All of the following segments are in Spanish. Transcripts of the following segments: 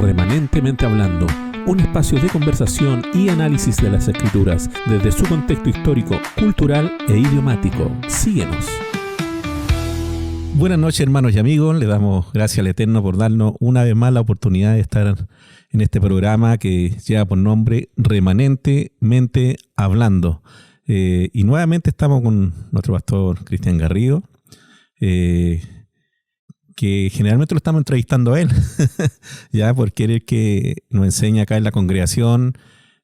Remanentemente Hablando, un espacio de conversación y análisis de las Escrituras desde su contexto histórico, cultural e idiomático. Síguenos. Buenas noches, hermanos y amigos. Le damos gracias al Eterno por darnos una vez más la oportunidad de estar en este programa que lleva por nombre Remanentemente Hablando. Y nuevamente estamos con nuestro pastor Cristian Garrido, que generalmente lo estamos entrevistando a él, ya porque él es el que nos enseña acá en la congregación,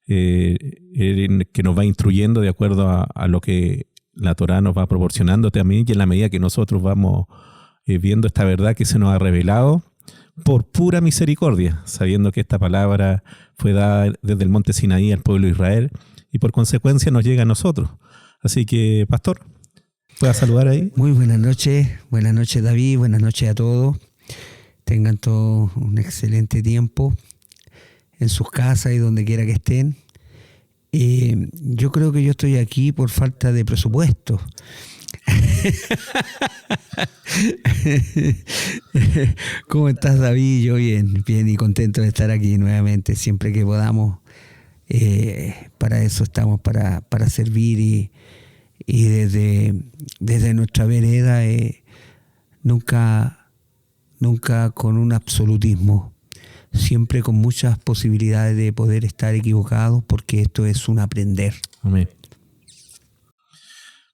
él que nos va instruyendo de acuerdo a lo que la Torá nos va proporcionando también, y en la medida que nosotros vamos viendo esta verdad que se nos ha revelado por pura misericordia, sabiendo que esta palabra fue dada desde el monte Sinaí al pueblo de Israel y por consecuencia nos llega a nosotros. Así que, pastor, ¿pueda saludar ahí? Muy buenas noches David, buenas noches a todos. Tengan todos un excelente tiempo en sus casas y donde quiera que estén. Yo creo que yo estoy aquí por falta de presupuesto. ¿Cómo estás, David? Yo bien y contento de estar aquí nuevamente, siempre que podamos. Para eso estamos, para servir y desde nuestra vereda, nunca con un absolutismo, siempre con muchas posibilidades de poder estar equivocados, porque esto es un aprender. Amén.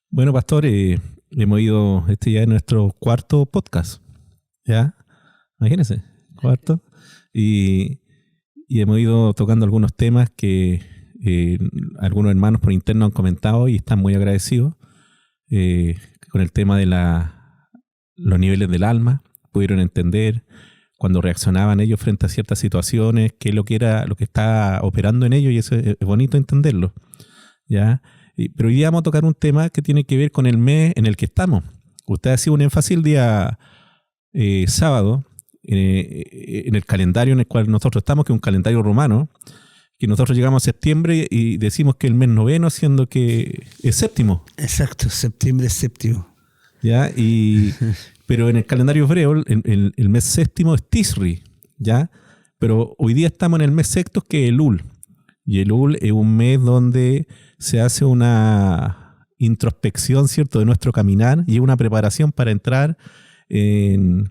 Bueno, pastor, hemos ido, ya es nuestro cuarto podcast, ¿ya? Imagínense, cuarto, y hemos ido tocando algunos temas que algunos hermanos por interno han comentado y están muy agradecidos con el tema de los niveles del alma. Pudieron entender cuando reaccionaban ellos frente a ciertas situaciones, qué es lo que está operando en ellos, y eso es bonito entenderlo, ¿ya? Pero hoy día vamos a tocar un tema que tiene que ver con el mes en el que estamos. Usted ha sido un énfasis el día sábado en el calendario en el cual nosotros estamos, que es un calendario romano, que nosotros llegamos a septiembre y decimos que el mes noveno, siendo que es séptimo. Exacto, septiembre es séptimo. ¿Ya? Pero en el calendario hebreo el mes séptimo es Tisri, ¿ya? Pero hoy día estamos en el mes sexto, que es Elul. Y Elul es un mes donde se hace una introspección, ¿cierto?, de nuestro caminar, y una preparación para entrar en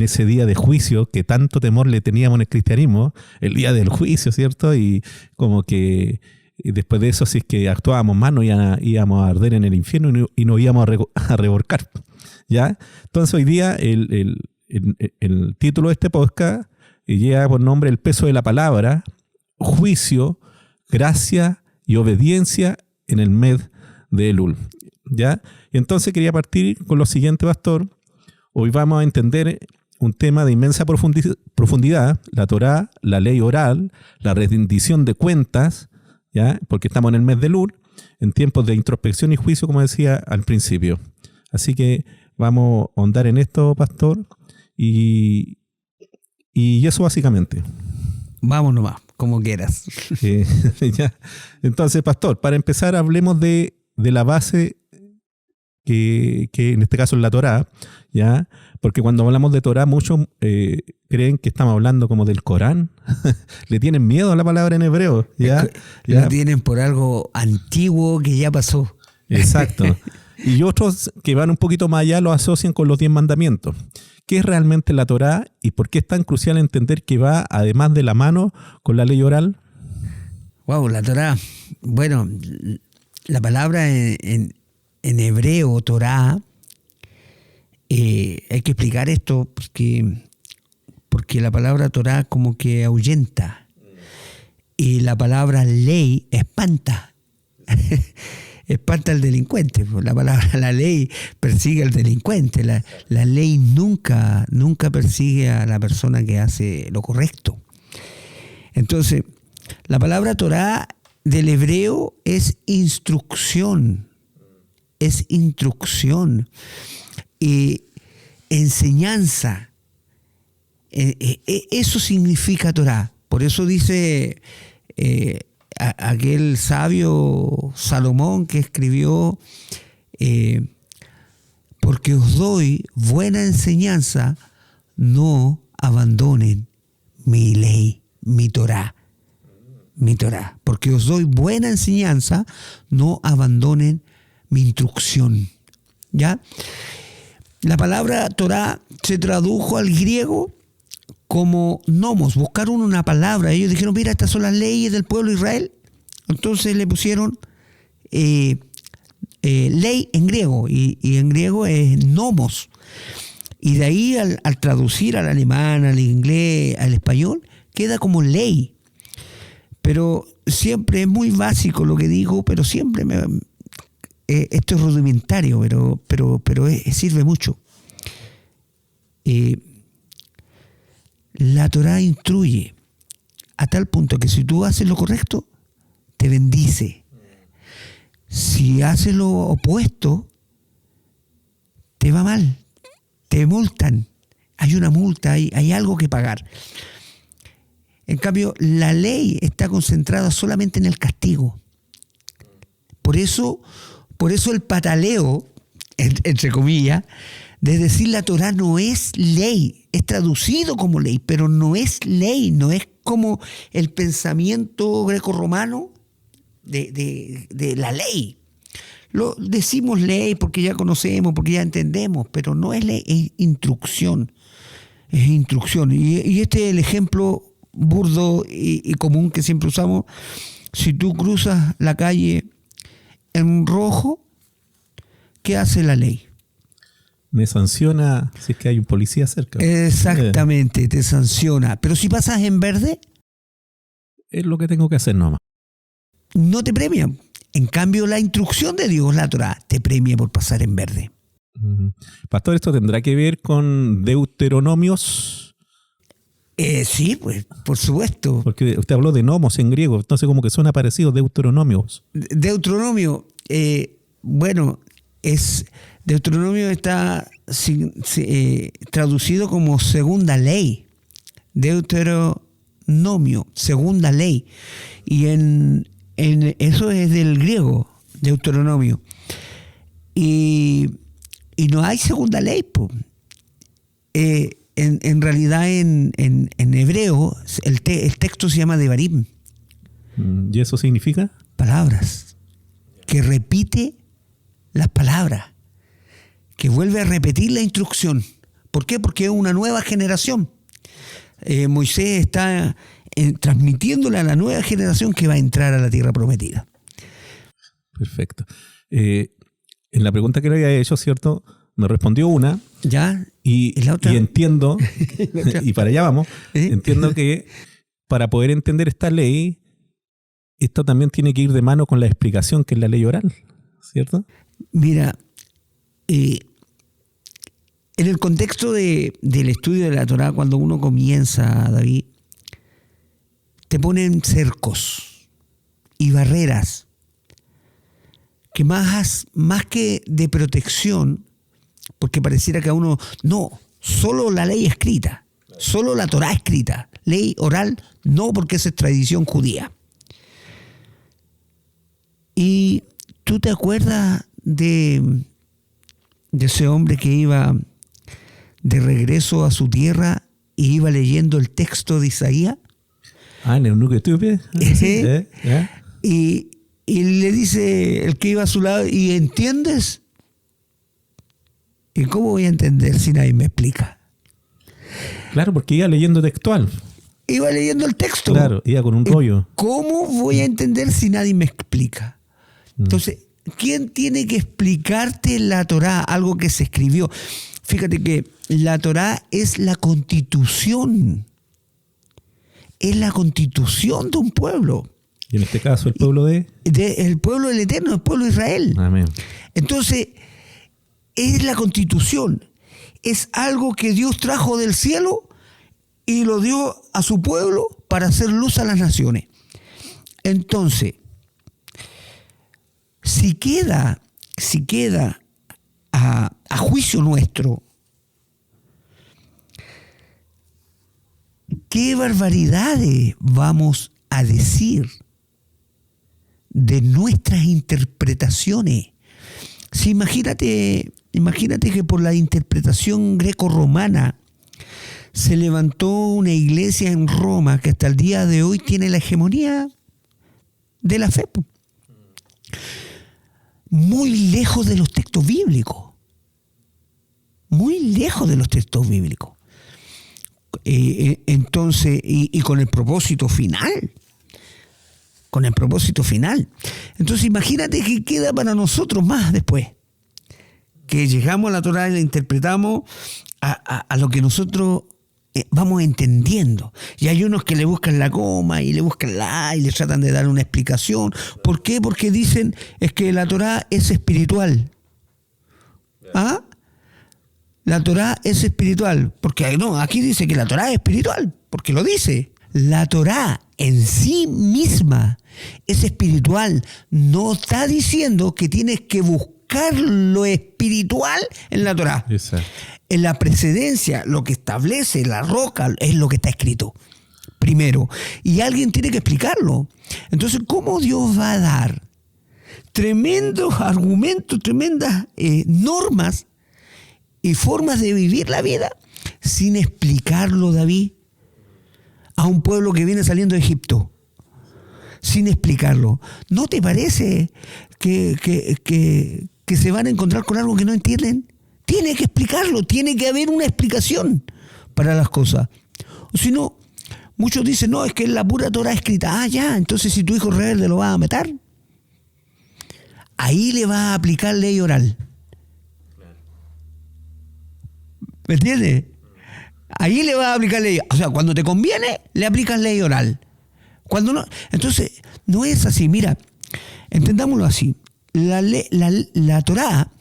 ese día de juicio que tanto temor le teníamos en el cristianismo, el día del juicio, ¿cierto? Y como que después de eso, si es que actuábamos mal, nos íbamos a arder en el infierno y nos íbamos a revolcar, ¿ya? Entonces hoy día el título de este podcast lleva por nombre El peso de la palabra, juicio, gracia y obediencia en el mes de Elul, ¿ya? Y entonces quería partir con lo siguiente, pastor. Hoy vamos a entender un tema de inmensa profundidad, la Torá, la ley oral, la rendición de cuentas, ¿ya? Porque estamos en el mes de Elul, en tiempos de introspección y juicio, como decía al principio. Así que vamos a ahondar en esto, pastor, y eso básicamente. Vamos nomás, como quieras. ¿Ya? Entonces, pastor, para empezar hablemos de la base que en este caso es la Torá, ¿ya? Porque cuando hablamos de Torá, muchos creen que estamos hablando como del Corán. Le tienen miedo a la palabra en hebreo, ¿ya? Lo tienen por algo antiguo que ya pasó. Exacto. Y otros que van un poquito más allá lo asocian con los 10 mandamientos. ¿Qué es realmente la Torá y por qué es tan crucial entender que va además de la mano con la ley oral? Wow, la Torá. Bueno, la palabra en hebreo, Torá, hay que explicar esto porque la palabra Torá como que ahuyenta y la palabra ley espanta. Espanta al delincuente. La ley persigue al delincuente. La ley nunca persigue a la persona que hace lo correcto. Entonces, la palabra Torá del hebreo es instrucción. Es instrucción. Y enseñanza. Eso significa Torá. Por eso dice aquel sabio Salomón que escribió porque os doy buena enseñanza, no abandonen mi Torá. Mi Torá. Porque os doy buena enseñanza, no abandonen mi instrucción. ¿Ya? La palabra Torá se tradujo al griego como nomos. Buscaron una palabra. Ellos dijeron, mira, estas son las leyes del pueblo de Israel. Entonces le pusieron ley en griego. Y en griego es nomos. Y de ahí al traducir al alemán, al inglés, al español, queda como ley. Pero siempre es muy básico lo que digo, pero siempre esto es rudimentario, pero sirve mucho. La Torá instruye a tal punto que si tú haces lo correcto, te bendice. Si haces lo opuesto, te va mal, te multan. Hay una multa, hay algo que pagar. En cambio, la ley está concentrada solamente en el castigo. Por eso el pataleo, entre comillas, de decir la Torá no es ley, es traducido como ley, pero no es ley, no es como el pensamiento grecorromano de la ley. Lo decimos ley porque ya conocemos, porque ya entendemos, pero no es ley, es instrucción. Es instrucción. Y este es el ejemplo burdo y común que siempre usamos. Si tú cruzas la calle en rojo, ¿qué hace la ley? Me sanciona si es que hay un policía cerca. Exactamente, te sanciona. Pero si pasas en verde, es lo que tengo que hacer nomás. No te premian. En cambio, la instrucción de Dios, la Torá, te premia por pasar en verde. Pastor, ¿esto tendrá que ver con Deuteronomios? Sí, pues, por supuesto. Porque usted habló de nomos en griego, entonces como que suena parecido, Deuteronomios. Deuteronomio, Deuteronomio está traducido como segunda ley. Deuteronomio, segunda ley. Y en eso es del griego, Deuteronomio. Y no hay segunda ley, pues. En realidad en hebreo el texto se llama Devarim. ¿Y eso significa? Palabras. Que repite las palabras. Que vuelve a repetir la instrucción. ¿Por qué? Porque es una nueva generación. Moisés está transmitiéndole a la nueva generación que va a entrar a la tierra prometida. Perfecto. En la pregunta que le había hecho, ¿cierto? Me respondió una. ¿Ya? ¿Y la otra? Y entiendo, y para allá vamos, entiendo que para poder entender esta ley, esto también tiene que ir de mano con la explicación que es la ley oral, ¿cierto? Mira, en el contexto del estudio de la Torá, cuando uno comienza, David, te ponen cercos y barreras que más que de protección, porque pareciera que a uno, no, solo la ley escrita, solo la Torá escrita, ley oral, no, porque esa es tradición judía. Y tú te acuerdas de ese hombre que iba de regreso a su tierra y iba leyendo el texto de Isaías. En el eunuco etíope. Y le dice el que iba a su lado, ¿y entiendes? ¿Y cómo voy a entender si nadie me explica? Claro, porque iba leyendo textual. Iba leyendo el texto. Claro, iba con un rollo. ¿Cómo voy a entender si nadie me explica? Entonces, ¿quién tiene que explicarte la Torá? Algo que se escribió. Fíjate que la Torá es la constitución. Es la constitución de un pueblo. Y en este caso, el pueblo el pueblo del Eterno, el pueblo de Israel. Amén. Entonces, es la constitución. Es algo que Dios trajo del cielo y lo dio a su pueblo para hacer luz a las naciones. Entonces, si queda a juicio nuestro, ¿qué barbaridades vamos a decir de nuestras interpretaciones? Si imagínate que por la interpretación greco-romana se levantó una iglesia en Roma que hasta el día de hoy tiene la hegemonía de la fe. Muy lejos de los textos bíblicos. Muy lejos de los textos bíblicos. Entonces, y con el propósito final. Con el propósito final. Entonces, imagínate que queda para nosotros más después. Que llegamos a la Torá y la interpretamos a lo que nosotros vamos entendiendo. Y hay unos que le buscan la coma y le buscan la A y le tratan de dar una explicación. ¿Por qué? Porque dicen es que la Torá es espiritual. ¿Ah? La Torá es espiritual. Porque no, aquí dice que la Torá es espiritual. Porque lo dice. La Torá en sí misma es espiritual. No está diciendo que tienes que buscar lo espiritual en la Torá. Exacto. En la precedencia, lo que establece la roca es lo que está escrito primero. Y alguien tiene que explicarlo. Entonces, ¿cómo Dios va a dar tremendos argumentos, tremendas normas y formas de vivir la vida sin explicarlo, David, a un pueblo que viene saliendo de Egipto? Sin explicarlo. ¿No te parece que se van a encontrar con algo que no entienden? Tiene que explicarlo, tiene que haber una explicación para las cosas. Si no, muchos dicen, no, es que es la pura Torá escrita. Ah, ya, entonces si tu hijo rebelde lo va a matar, ahí le va a aplicar ley oral. ¿Me entiendes? Ahí le va a aplicar ley. O sea, cuando te conviene, le aplicas ley oral. Cuando no, entonces, no es así. Mira, entendámoslo así. La Torá,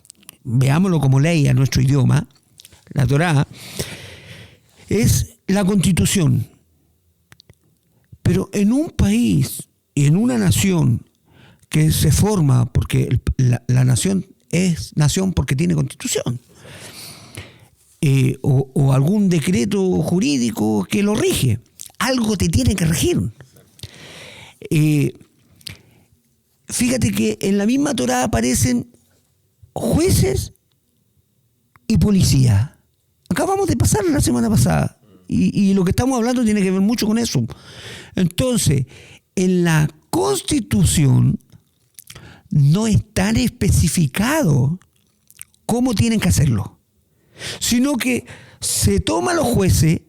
veámoslo como ley a nuestro idioma, la Torá es la Constitución. Pero en un país y en una nación que se forma, porque la nación es nación porque tiene Constitución, o algún decreto jurídico que lo rige, algo te tiene que regir. Fíjate que en la misma Torá aparecen jueces y policía. Acabamos de pasar la semana pasada y lo que estamos hablando tiene que ver mucho con eso. Entonces, en la Constitución no es tan especificado cómo tienen que hacerlo, sino que se toma a los jueces,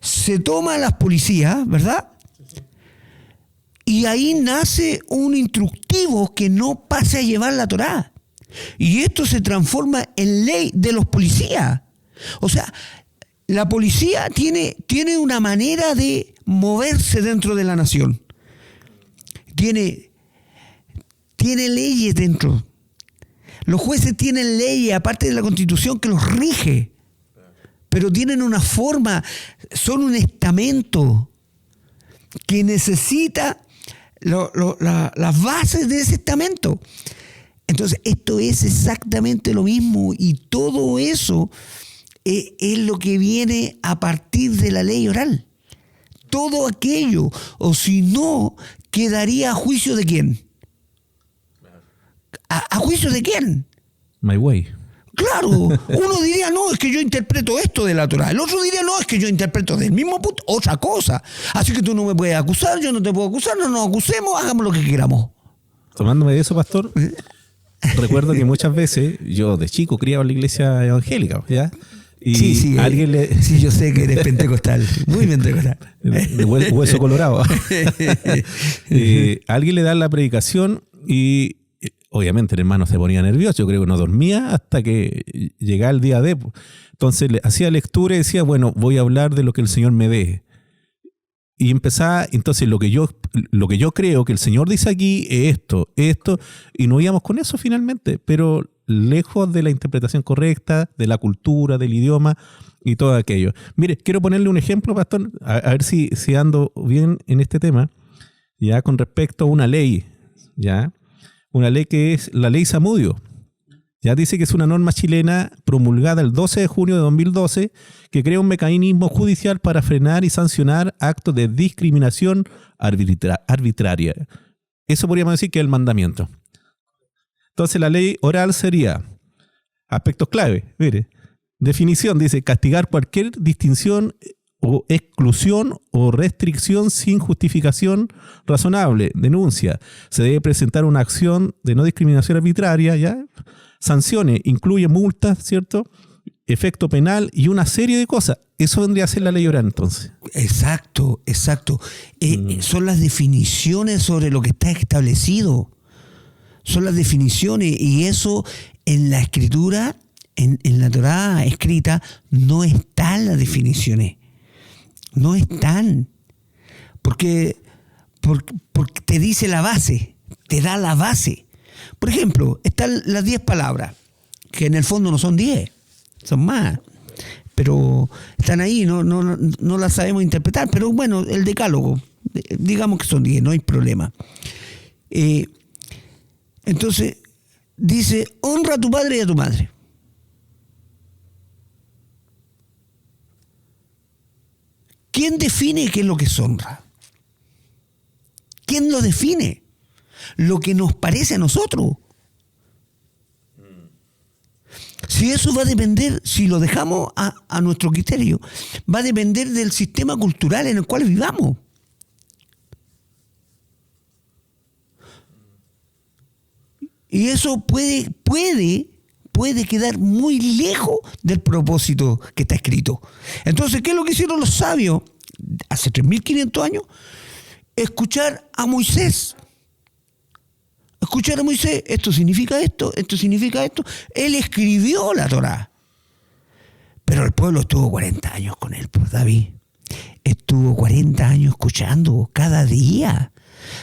se toma a las policías, ¿verdad? Y ahí nace un instructivo que no pase a llevar la Torá. Y esto se transforma en ley de los policías. O sea, la policía tiene una manera de moverse dentro de la nación. Tiene leyes dentro. Los jueces tienen leyes, aparte de la Constitución, que los rige. Pero tienen una forma, son un estamento que necesita las bases de ese estamento. Entonces, esto es exactamente lo mismo y todo eso es lo que viene a partir de la ley oral. Todo aquello, o si no, quedaría a juicio de quién. ¿A juicio de quién? My way. Claro, uno diría, no, es que yo interpreto esto de la Torá. El otro diría, no, es que yo interpreto del mismo punto otra cosa. Así que tú no me puedes acusar, yo no te puedo acusar, no nos acusemos, hagamos lo que queramos. Tomándome de eso, pastor, recuerdo que muchas veces, yo de chico criaba en la iglesia evangélica, ¿ya? Y sí, alguien sí, yo sé que eres pentecostal, muy pentecostal. De hueso colorado. Alguien le da la predicación y obviamente el hermano se ponía nervioso, yo creo que no dormía hasta que llegaba el día de. Entonces le hacía lectura y decía, bueno, voy a hablar de lo que el Señor me dé. Y empezaba, entonces lo que yo creo que el Señor dice aquí es esto, y no íbamos con eso finalmente, pero lejos de la interpretación correcta, de la cultura, del idioma y todo aquello. Mire, quiero ponerle un ejemplo, pastor, a ver si ando bien en este tema, ya con respecto a una ley, ya, una ley que es la ley Zamudio. Ya dice que es una norma chilena promulgada el 12 de junio de 2012 que crea un mecanismo judicial para frenar y sancionar actos de discriminación arbitraria. Eso podríamos decir que es el mandamiento. Entonces la ley oral sería, aspectos clave, mire, definición, dice, castigar cualquier distinción o exclusión o restricción sin justificación razonable. Denuncia. Se debe presentar una acción de no discriminación arbitraria, ¿ya? Sanciones, incluye multas, ¿cierto? Efecto penal y una serie de cosas. Eso vendría a ser la ley oral, entonces. Exacto. Son las definiciones sobre lo que está establecido. Son las definiciones, y eso en la escritura, en la Torá escrita, no están las definiciones. No están. Porque te dice la base, te da la base. Por ejemplo, están las 10 palabras, que en el fondo no son 10, son más. Pero están ahí, no las sabemos interpretar. Pero bueno, el decálogo, digamos que son 10, no hay problema. Entonces, dice, honra a tu padre y a tu madre. ¿Quién define qué es lo que es honra? ¿Quién lo define? Lo que nos parece a nosotros. Si eso va a depender, si lo dejamos a nuestro criterio, va a depender del sistema cultural en el cual vivamos. Y eso puede quedar muy lejos del propósito que está escrito. Entonces, ¿qué es lo que hicieron los sabios hace 3.500 años? Escuchar a Moisés. Escuchar a Moisés, esto significa esto significa esto. Él escribió la Torá. Pero el pueblo estuvo 40 años con él, pues, David. Estuvo 40 años escuchando cada día.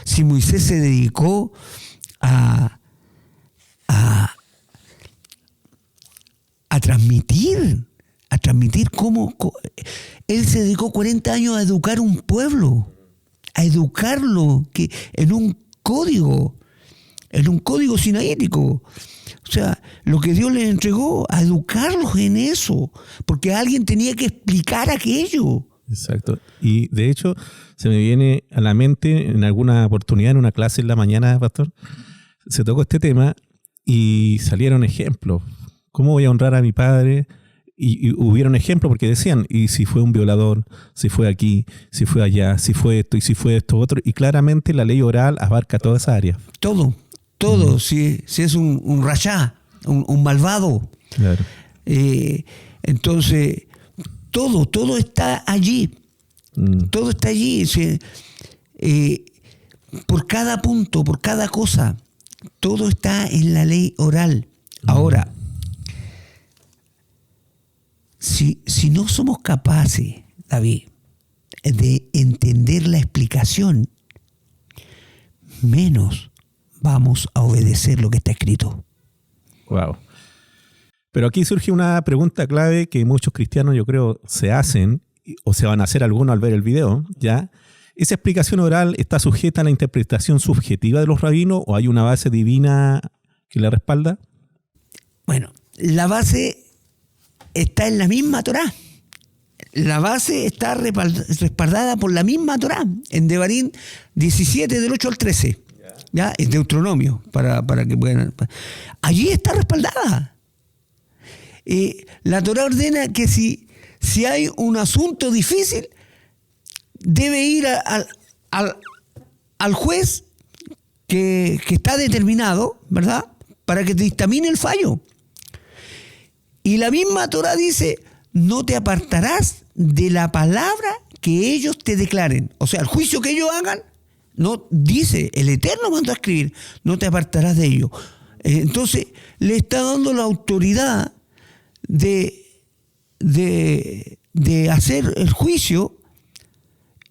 Si Moisés se dedicó a transmitir cómo él se dedicó 40 años a educar un pueblo, a educarlo en un código sinaítico. O sea, lo que Dios les entregó, a educarlos en eso, porque alguien tenía que explicar aquello. Exacto. Y de hecho, se me viene a la mente en alguna oportunidad, en una clase en la mañana, pastor, se tocó este tema y salieron ejemplos. ¿Cómo voy a honrar a mi padre? Y hubieron ejemplos porque decían, y si fue un violador, si fue aquí, si fue allá, si fue esto y si fue esto otro. Y claramente la ley oral abarca toda esa área. Todo. Si es un rayá, un malvado. Claro. Entonces, todo está allí. Todo está allí. Por cada punto, por cada cosa, todo está en la ley oral. Ahora, si no somos capaces, David, de entender la explicación, menos vamos a obedecer lo que está escrito. Wow. Pero aquí surge una pregunta clave que muchos cristianos, yo creo, se hacen, o se van a hacer algunos al ver el video, ¿ya? ¿Esa explicación oral está sujeta a la interpretación subjetiva de los rabinos o hay una base divina que la respalda? Bueno, la base está en la misma Torá. La base está respaldada por la misma Torá. En Devarim 17, del 8 al 13. ¿Ya? Es Deuteronomio, para que puedan. Allí está respaldada. La Torá ordena que si hay un asunto difícil, debe ir al juez que está determinado, ¿verdad?, para que te dictamine el fallo. Y la misma Torá dice, no te apartarás de la palabra que ellos te declaren. O sea, el juicio que ellos hagan, no dice, el Eterno mandó a escribir, no te apartarás de ello. Entonces, le está dando la autoridad de hacer el juicio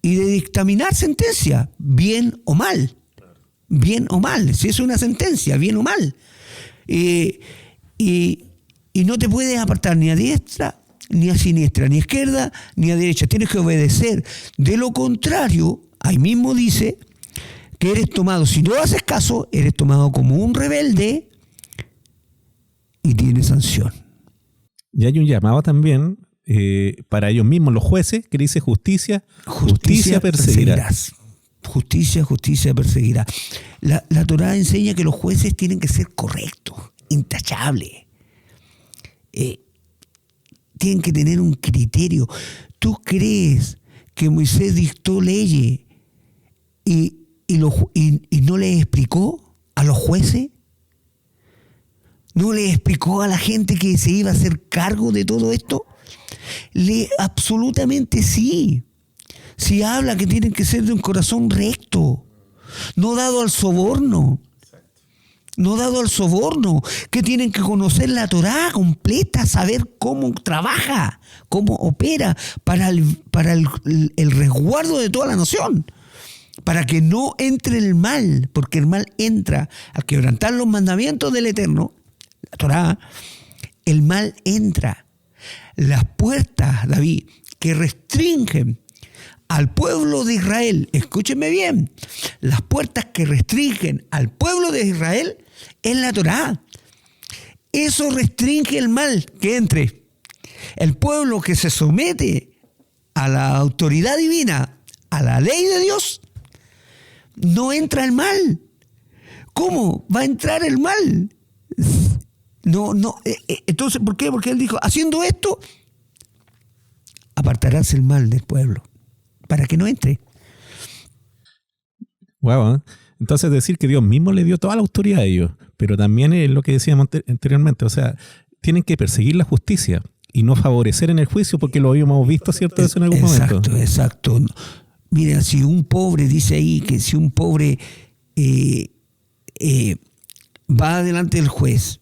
y de dictaminar sentencia, bien o mal. Bien o mal, si es una sentencia, bien o mal. Y no te puedes apartar ni a diestra, ni a siniestra, ni a izquierda, ni a derecha. Tienes que obedecer. De lo contrario, ahí mismo dice que eres tomado, si no haces caso, eres tomado como un rebelde y tienes sanción. Y hay un llamado también para ellos mismos, los jueces, que dice justicia perseguirás. Justicia perseguirá. La Torá enseña que los jueces tienen que ser correctos, intachables. Tienen que tener un criterio. ¿Tú crees que Moisés dictó leyes y no les explicó a los jueces? ¿No les explicó a la gente que se iba a hacer cargo de todo esto? Absolutamente sí. Si habla que tienen que ser de un corazón recto, no dado al soborno. No dado al soborno, que tienen que conocer la Torá completa, saber cómo trabaja, cómo opera para el resguardo de toda la nación, para que no entre el mal, porque el mal entra al quebrantar los mandamientos del Eterno, la Torá, el mal entra. Las puertas, David, que restringen al pueblo de Israel, escúchenme bien, las puertas que restringen al pueblo de Israel es la Torá. Eso restringe el mal que entre. El pueblo que se somete a la autoridad divina, a la ley de Dios, no entra el mal. ¿Cómo va a entrar el mal? No. Entonces, ¿por qué? Porque él dijo, haciendo esto, apartarás el mal del pueblo, para que no entre. Wow, ¿eh? Entonces decir que Dios mismo le dio toda la autoridad a ellos, pero también es lo que decíamos anteriormente, o sea, tienen que perseguir la justicia y no favorecer en el juicio, porque lo habíamos visto, ¿cierto? Eso en algún momento. Exacto. Mira, si un pobre, dice ahí, que si un pobre va delante del juez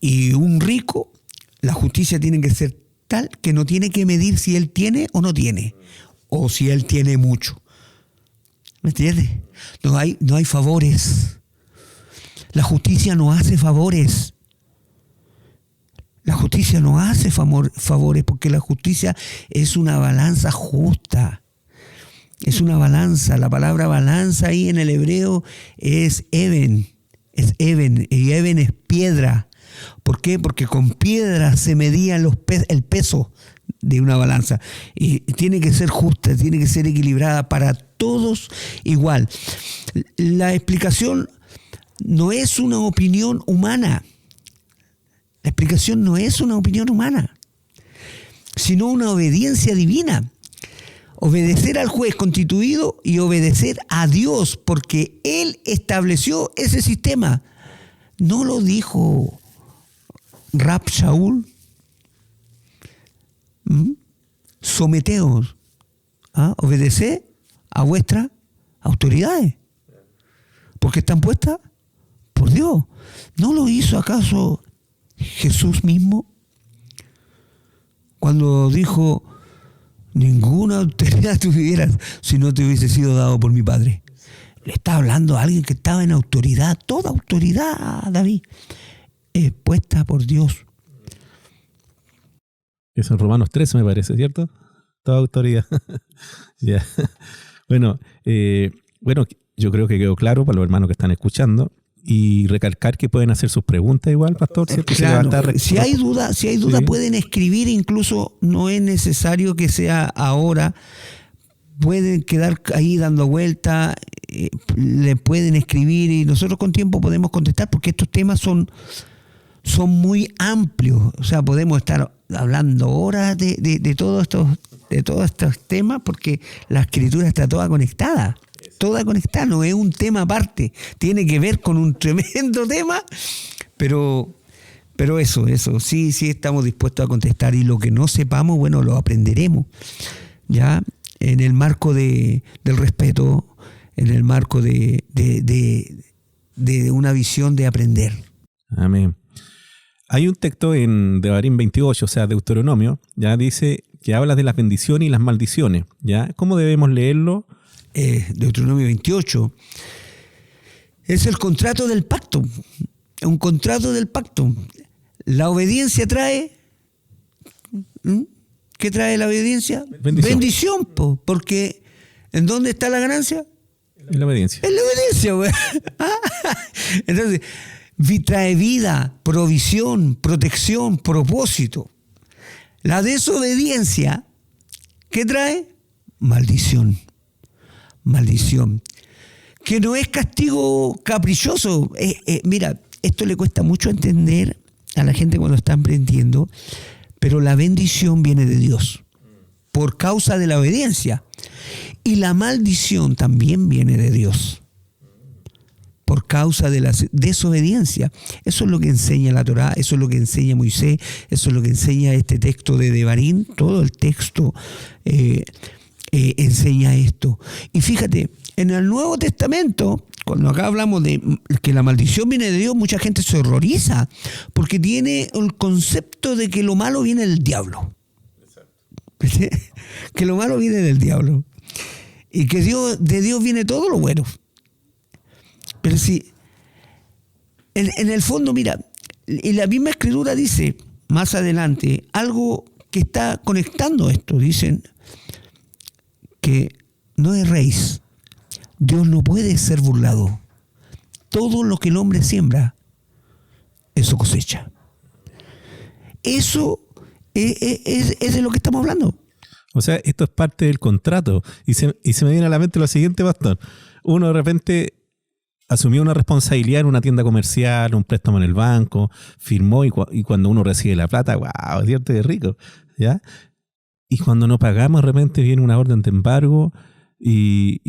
y un rico, la justicia tiene que ser tal que no tiene que medir si él tiene o no tiene, o si él tiene mucho. ¿Me entiendes? No hay favores. La justicia no hace favores. La justicia no hace favores, porque la justicia es una balanza justa. Es una balanza. La palabra balanza ahí en el hebreo es even. Es even. Y even es piedra. ¿Por qué? Porque con piedra se medía el peso de una balanza. Y tiene que ser justa, tiene que ser equilibrada para todos igual. La explicación no es una opinión humana. La explicación no es una opinión humana, sino una obediencia divina. Obedecer al juez constituido y obedecer a Dios, porque Él estableció ese sistema. No lo dijo Rab Shaul. Someteos, obedeced a vuestras autoridades, porque están puestas por Dios. ¿No lo hizo acaso Jesús mismo cuando dijo: ninguna autoridad tuvieras si no te hubiese sido dado por mi Padre? Le está hablando a alguien que estaba en autoridad. Toda autoridad, David, es puesta por Dios. Eso en Romanos 13 me parece, ¿cierto? Toda autoridad. Ya. Bueno, yo creo que quedó claro para los hermanos que están escuchando, y recalcar que pueden hacer sus preguntas igual, pastor. Claro, si hay duda sí. Pueden escribir, incluso no es necesario que sea ahora. Pueden quedar ahí dando vuelta, le pueden escribir y nosotros con tiempo podemos contestar, porque estos temas son muy amplios. O sea, podemos estar hablando horas de todos estos temas, porque la escritura está toda conectada, no es un tema aparte, tiene que ver con un tremendo tema, pero eso, sí estamos dispuestos a contestar, y lo que no sepamos, bueno, lo aprenderemos, ya, en el marco del respeto, en el marco de una visión de aprender. Amén. Hay un texto en Devarim 28, o sea, Deuteronomio, ya dice que habla de las bendiciones y las maldiciones, ¿ya? ¿Cómo debemos leerlo? Deuteronomio 28 es el contrato del pacto, un contrato del pacto. La obediencia trae, ¿qué trae la obediencia? Bendición, porque ¿en dónde está la ganancia? En la obediencia. En la obediencia, güey. Entonces, trae vida, provisión, protección, propósito. La desobediencia, ¿qué trae? Maldición. Que no es castigo caprichoso. Mira, esto le cuesta mucho entender a la gente cuando está emprendiendo, pero la bendición viene de Dios. por causa de la obediencia. Y la maldición también viene de Dios, por causa de la desobediencia. Eso es lo que enseña la Torá, eso es lo que enseña Moisés, eso es lo que enseña este texto de Devarim. Todo el texto enseña esto. Y fíjate, en el Nuevo Testamento, cuando acá hablamos de que la maldición viene de Dios, mucha gente se horroriza porque tiene el concepto de que lo malo viene del diablo. Que lo malo viene del diablo y que de Dios viene todo lo bueno. Pero sí, en el fondo, mira, y la misma Escritura dice más adelante algo que está conectando esto. Dicen que no erréis. Dios no puede ser burlado. Todo lo que el hombre siembra, eso cosecha. Eso es de lo que estamos hablando. O sea, esto es parte del contrato. Y se me viene a la mente lo siguiente, pastor. Uno de repente asumió una responsabilidad en una tienda comercial, un préstamo en el banco, firmó y cuando uno recibe la plata, ¡wow! ¿Cierto? Es rico, ¿ya? Y cuando no pagamos, de repente viene una orden de embargo y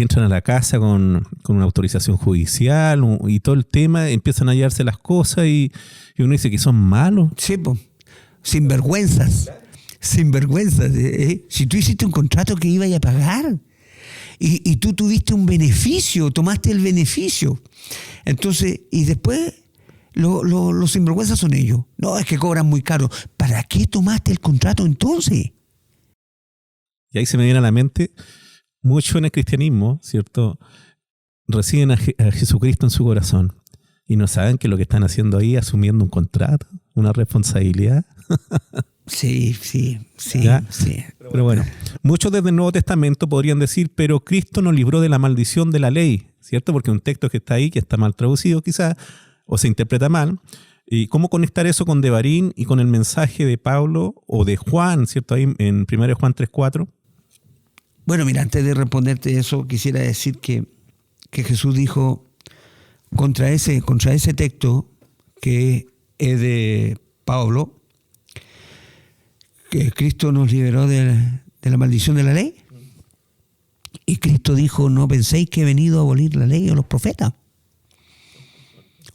entran a la casa con una autorización judicial y todo el tema, empiezan a hallarse las cosas y uno dice que son malos. Sí, pues, sinvergüenzas. Sinvergüenzas. Si tú hiciste un contrato que ibas a pagar y tú tuviste un beneficio, tomaste el beneficio. Entonces, y después los sinvergüenzas son ellos. No, es que cobran muy caro. ¿Para qué tomaste el contrato entonces? Y ahí se me viene a la mente, mucho en el cristianismo, ¿cierto? Reciben a Jesucristo en su corazón y no saben que lo que están haciendo ahí, asumiendo un contrato, una responsabilidad. Sí. Pero bueno, muchos desde el Nuevo Testamento podrían decir, pero Cristo nos libró de la maldición de la ley, ¿cierto? Porque un texto que está ahí, que está mal traducido quizás, o se interpreta mal. ¿Y cómo conectar eso con Devarim y con el mensaje de Pablo o de Juan, ¿cierto? Ahí en 1 Juan 3:4. Bueno, mira, antes de responderte eso, quisiera decir que Jesús dijo contra ese texto que es de Pablo, que Cristo nos liberó de la maldición de la ley. Y Cristo dijo, no penséis que he venido a abolir la ley o los profetas.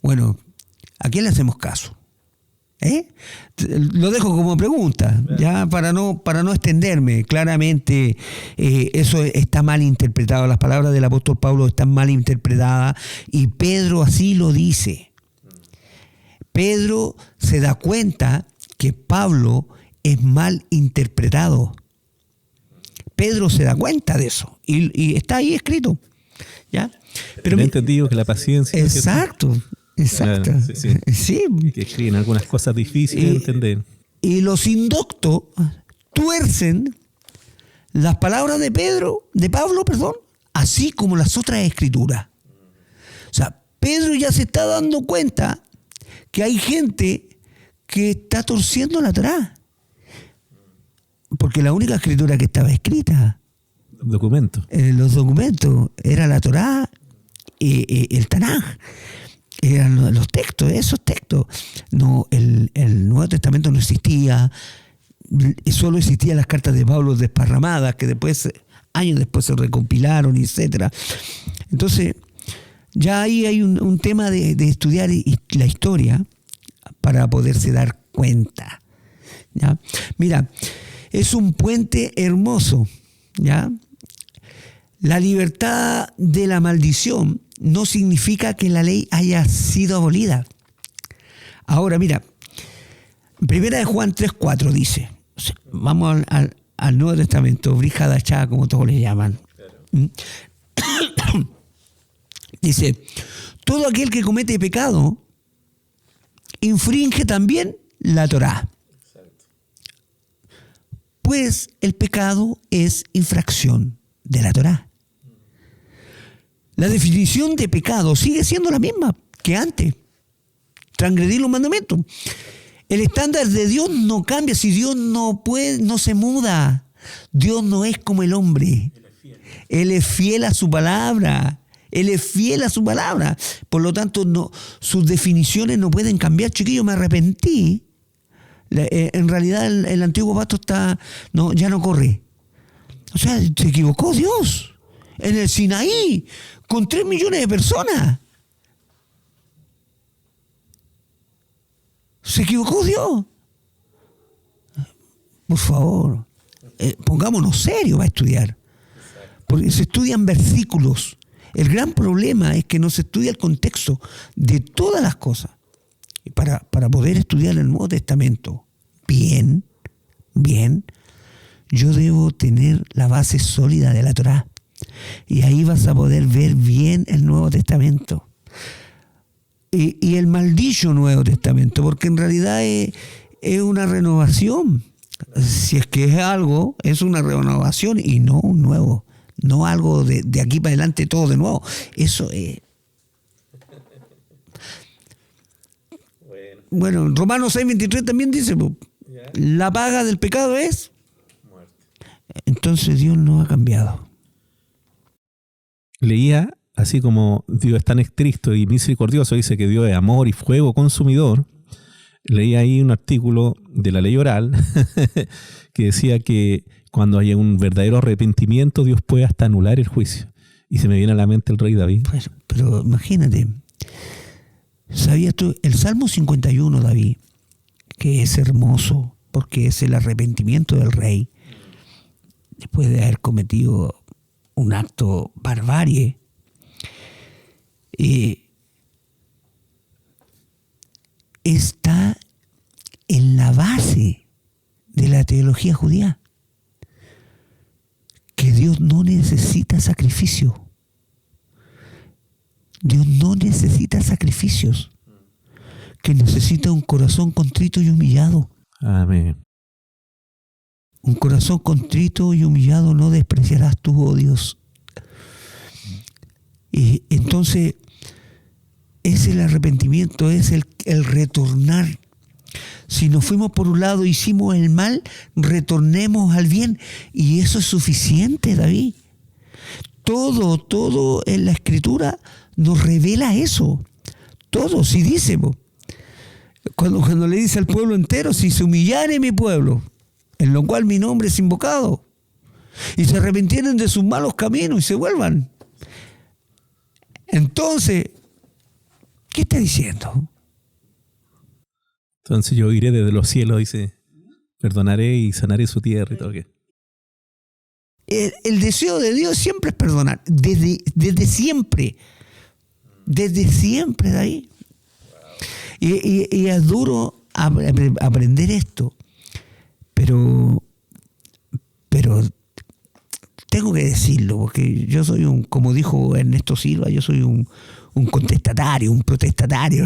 Bueno, ¿a quién le hacemos caso? Lo dejo como pregunta, ya para no extenderme. Claramente eso está mal interpretado. Las palabras del apóstol Pablo están mal interpretadas y Pedro así lo dice. Pedro se da cuenta que Pablo es mal interpretado. Pedro se da cuenta de eso y está ahí escrito, ¿ya? Pero he entendido que la paciencia... Exacto. Claro, sí. Que escriben algunas cosas difíciles de entender. Y los indoctos tuercen las palabras de Pablo, así como las otras escrituras. O sea, Pedro ya se está dando cuenta que hay gente que está torciendo la Torá. Porque la única escritura que estaba escrita, los documentos, era la Torá y el Tanaj. Eran los textos, esos textos. No, el Nuevo Testamento no existía, solo existían las cartas de Pablo desparramadas, que después, años después se recompilaron, etc. Entonces, ya ahí hay un tema de estudiar la historia para poderse dar cuenta, ¿ya? Mira, es un puente hermoso, ¿ya? La libertad de la maldición no significa que la ley haya sido abolida. Ahora, mira, 1 Juan 3:4 dice, vamos al Nuevo Testamento, Brihadachá, como todos le llaman. Dice, todo aquel que comete pecado infringe también la Torá. Pues el pecado es infracción de la Torá. La definición de pecado sigue siendo la misma que antes. Transgredir los mandamientos. El estándar de Dios no cambia. Si Dios no se muda. Dios no es como el hombre. Él es fiel a su palabra. Él es fiel a su palabra. Por lo tanto, sus definiciones no pueden cambiar. Chiquillo, me arrepentí. En realidad el antiguo pacto ya no corre. O sea, se equivocó Dios en el Sinaí con 3 millones de personas. Se equivocó Dios. Por favor, pongámonos serios para estudiar. Porque se estudian versículos. El gran problema es que no se estudia el contexto de todas las cosas. Para poder estudiar el Nuevo Testamento bien, yo debo tener la base sólida de la Torá. Y ahí vas a poder ver bien el Nuevo Testamento. Y el maldito Nuevo Testamento, porque en realidad es una renovación. Si es que es algo, es una renovación y no un nuevo. No algo de aquí para adelante todo de nuevo. Eso es... Bueno, Romanos 6:23 también dice, la paga del pecado es muerte. Entonces Dios no ha cambiado. Leía, así como Dios es tan estricto y misericordioso, dice que Dios es amor y fuego consumidor. Leí ahí un artículo de la ley oral que decía que cuando hay un verdadero arrepentimiento, Dios puede hasta anular el juicio. Y se me viene a la mente el rey David. Pues, pero imagínate, ¿sabías tú? El Salmo 51, David, que es hermoso porque es el arrepentimiento del rey después de haber cometido un acto barbarie. Está en la base de la teología judía, que Dios no necesita sacrificio. Dios no necesita sacrificios, que necesita un corazón contrito y humillado. Amén. Un corazón contrito y humillado no despreciarás tú, oh Dios. Y entonces es el arrepentimiento, es el retornar. Si nos fuimos por un lado, hicimos el mal, retornemos al bien. Y eso es suficiente, David. Todo en la Escritura nos revela eso. Todo, si dice, cuando le dice al pueblo entero, si se humillare mi pueblo, en lo cual mi nombre es invocado, y se arrepintieren de sus malos caminos y se vuelvan. Entonces, ¿qué está diciendo? Entonces yo iré desde los cielos, dice, perdonaré y sanaré su tierra y todo. El deseo de Dios siempre es perdonar, desde siempre. Desde siempre, de ahí. Y es duro aprender esto, pero tengo que decirlo, porque yo soy como dijo Ernesto Silva, yo soy un contestatario, un protestatario.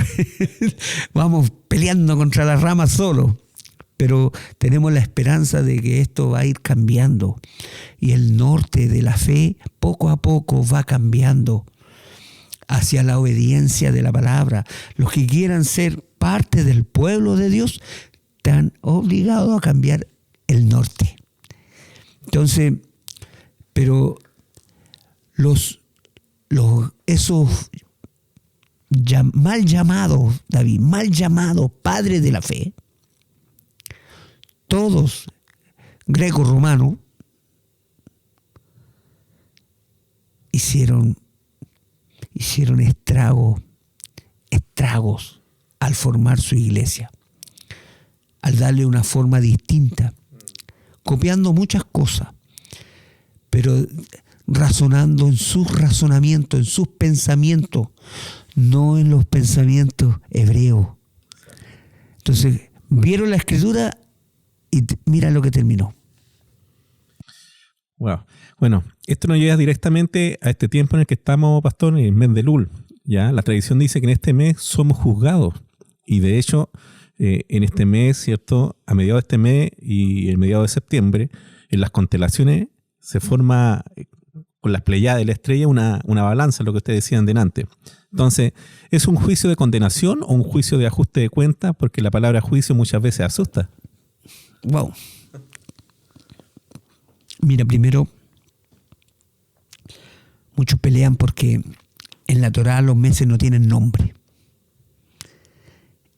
Vamos peleando contra las ramas solo, pero tenemos la esperanza de que esto va a ir cambiando y el norte de la fe poco a poco va cambiando hacia la obediencia de la palabra. Los que quieran ser parte del pueblo de Dios están obligados a cambiar el norte. Entonces, pero esos mal llamados, David, mal llamados padres de la fe, todos greco-romanos, hicieron estragos al formar su iglesia, al darle una forma distinta, copiando muchas cosas, pero razonando en sus razonamientos, en sus pensamientos, no en los pensamientos hebreos. Entonces, vieron la Escritura y mira lo que terminó. Wow. Bueno, esto nos lleva directamente a este tiempo en el que estamos, pastor, en el mes de Elul. ¿Ya? La tradición dice que en este mes somos juzgados. Y de hecho, en este mes, ¿cierto? A mediados de este mes y el mediado de septiembre, en las constelaciones se forma, con las Pleiades de la estrella, una balanza, lo que ustedes decían delante. Entonces, ¿es un juicio de condenación o un juicio de ajuste de cuentas? Porque la palabra juicio muchas veces asusta. Wow. Mira, primero, muchos pelean porque en la Torá los meses no tienen nombre.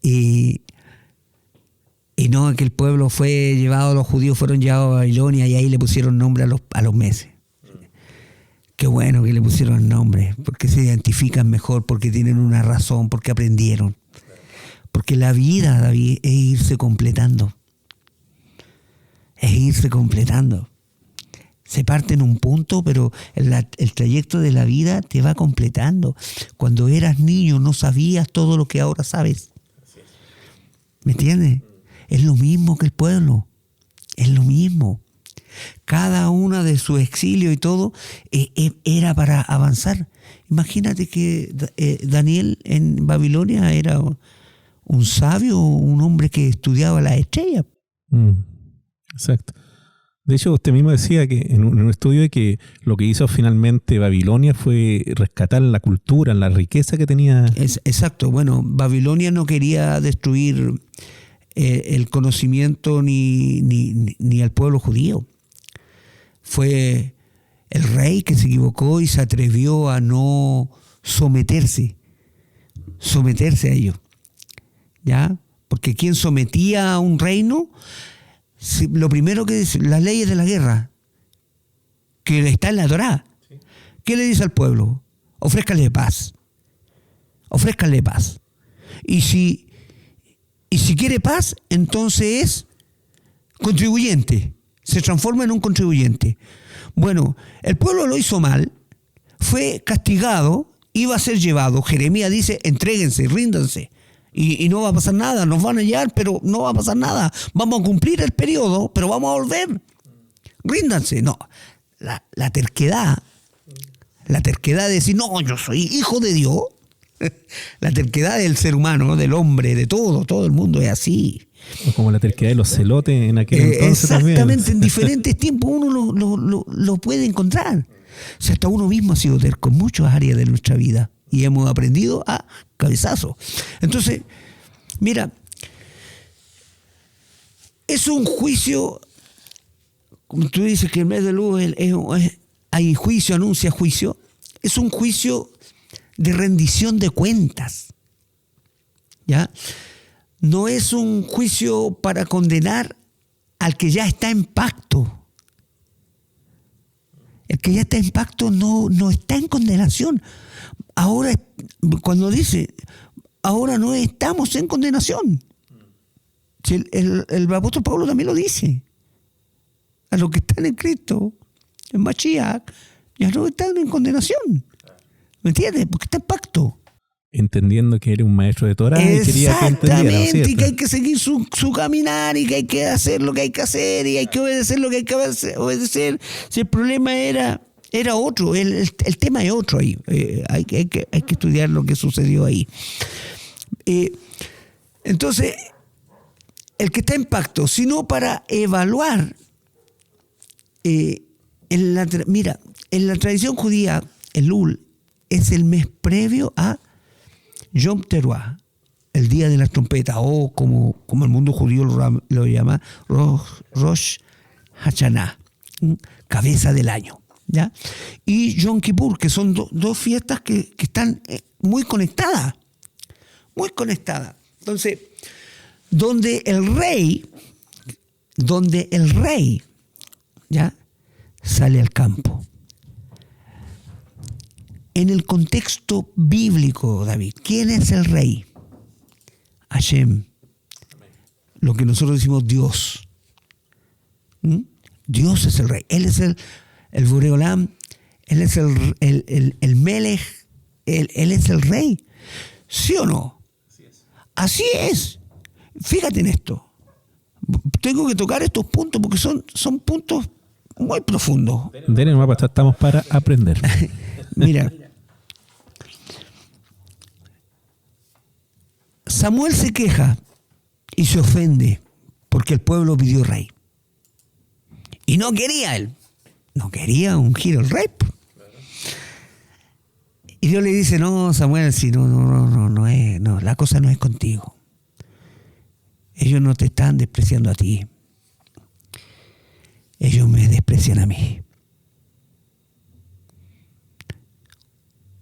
Y Y no, que el pueblo fue llevado, los judíos fueron llevados a Babilonia y ahí le pusieron nombre a los meses. Qué bueno que le pusieron nombre, porque se identifican mejor, porque tienen una razón, porque aprendieron. Porque la vida, David, es irse completando. Es irse completando. Se parte en un punto, pero el trayecto de la vida te va completando. Cuando eras niño no sabías todo lo que ahora sabes. ¿Me entiendes? Es lo mismo que el pueblo. Es lo mismo. Cada una de su exilio y todo era para avanzar. Imagínate que Daniel en Babilonia era un sabio, un hombre que estudiaba las estrellas. Exacto. De hecho, usted mismo decía que en un estudio de que lo que hizo finalmente Babilonia fue rescatar la cultura, la riqueza que tenía. Exacto. Bueno, Babilonia no quería destruir el conocimiento ni al pueblo judío. Fue el rey que se equivocó y se atrevió a no someterse a ellos. ¿Ya? Porque quien sometía a un reino, lo primero que dice, las leyes de la guerra, que está en la Torá. Sí. ¿Qué le dice al pueblo? Ofrézcale paz. Ofrézcale paz. Y si quiere paz, entonces es contribuyente. Se transforma en un contribuyente. Bueno, el pueblo lo hizo mal, fue castigado, iba a ser llevado. Jeremías dice, entréguense, ríndanse. Y no va a pasar nada, nos van a hallar, pero no va a pasar nada. Vamos a cumplir el periodo, pero vamos a volver. Ríndanse. No, la terquedad de decir, no, yo soy hijo de Dios. La terquedad del ser humano, del hombre, de todo el mundo es así. O como la terquedad de los celotes en aquel entonces también. Exactamente, en diferentes tiempos uno lo puede encontrar. O sea, hasta uno mismo ha sido terco en muchas áreas de nuestra vida y hemos aprendido a cabezazo. Entonces, mira, es un juicio, como tú dices que en vez de luz hay juicio, anuncia juicio, es un juicio de rendición de cuentas. ¿Ya? No es un juicio para condenar al que ya está en pacto. El que ya está en pacto no está en condenación. Ahora, cuando dice, ahora no estamos en condenación. Si el apóstol Pablo también lo dice. A los que están en Cristo, en Mashiach, ya no están en condenación. ¿Me entiendes? Porque está en pacto. Entendiendo que era un maestro de Torah y quería que entendiera. Exactamente, y que hay que seguir su caminar y que hay que hacer lo que hay que hacer y hay que obedecer lo que hay que obedecer. Si el problema era otro, el tema es otro ahí. Hay que estudiar lo que sucedió ahí. Entonces, el que está en pacto, sino para evaluar, mira, en la tradición judía, el Elul es el mes previo a Yom Teruah, el día de las trompetas, o como el mundo judío lo llama, Rosh Hashanah, cabeza del año, ¿ya? Y Yom Kippur, que son dos fiestas que están muy conectadas. Entonces, donde el rey, ¿ya? Sale al campo. En el contexto bíblico, David, ¿quién es el rey? Hashem. Lo que nosotros decimos Dios. Dios es el rey. Él es el Boreolam. Él es el Melech. Él es el rey. ¿Sí o no? Así es. Fíjate en esto. Tengo que tocar estos puntos porque son puntos muy profundos. Denle nomás, estamos para aprender. Mira, Samuel se queja y se ofende porque el pueblo pidió rey. Y no quería él. No quería ungir al rey. Y Dios le dice, no, Samuel, si no es, la cosa no es contigo. Ellos no te están despreciando a ti. Ellos me desprecian a mí.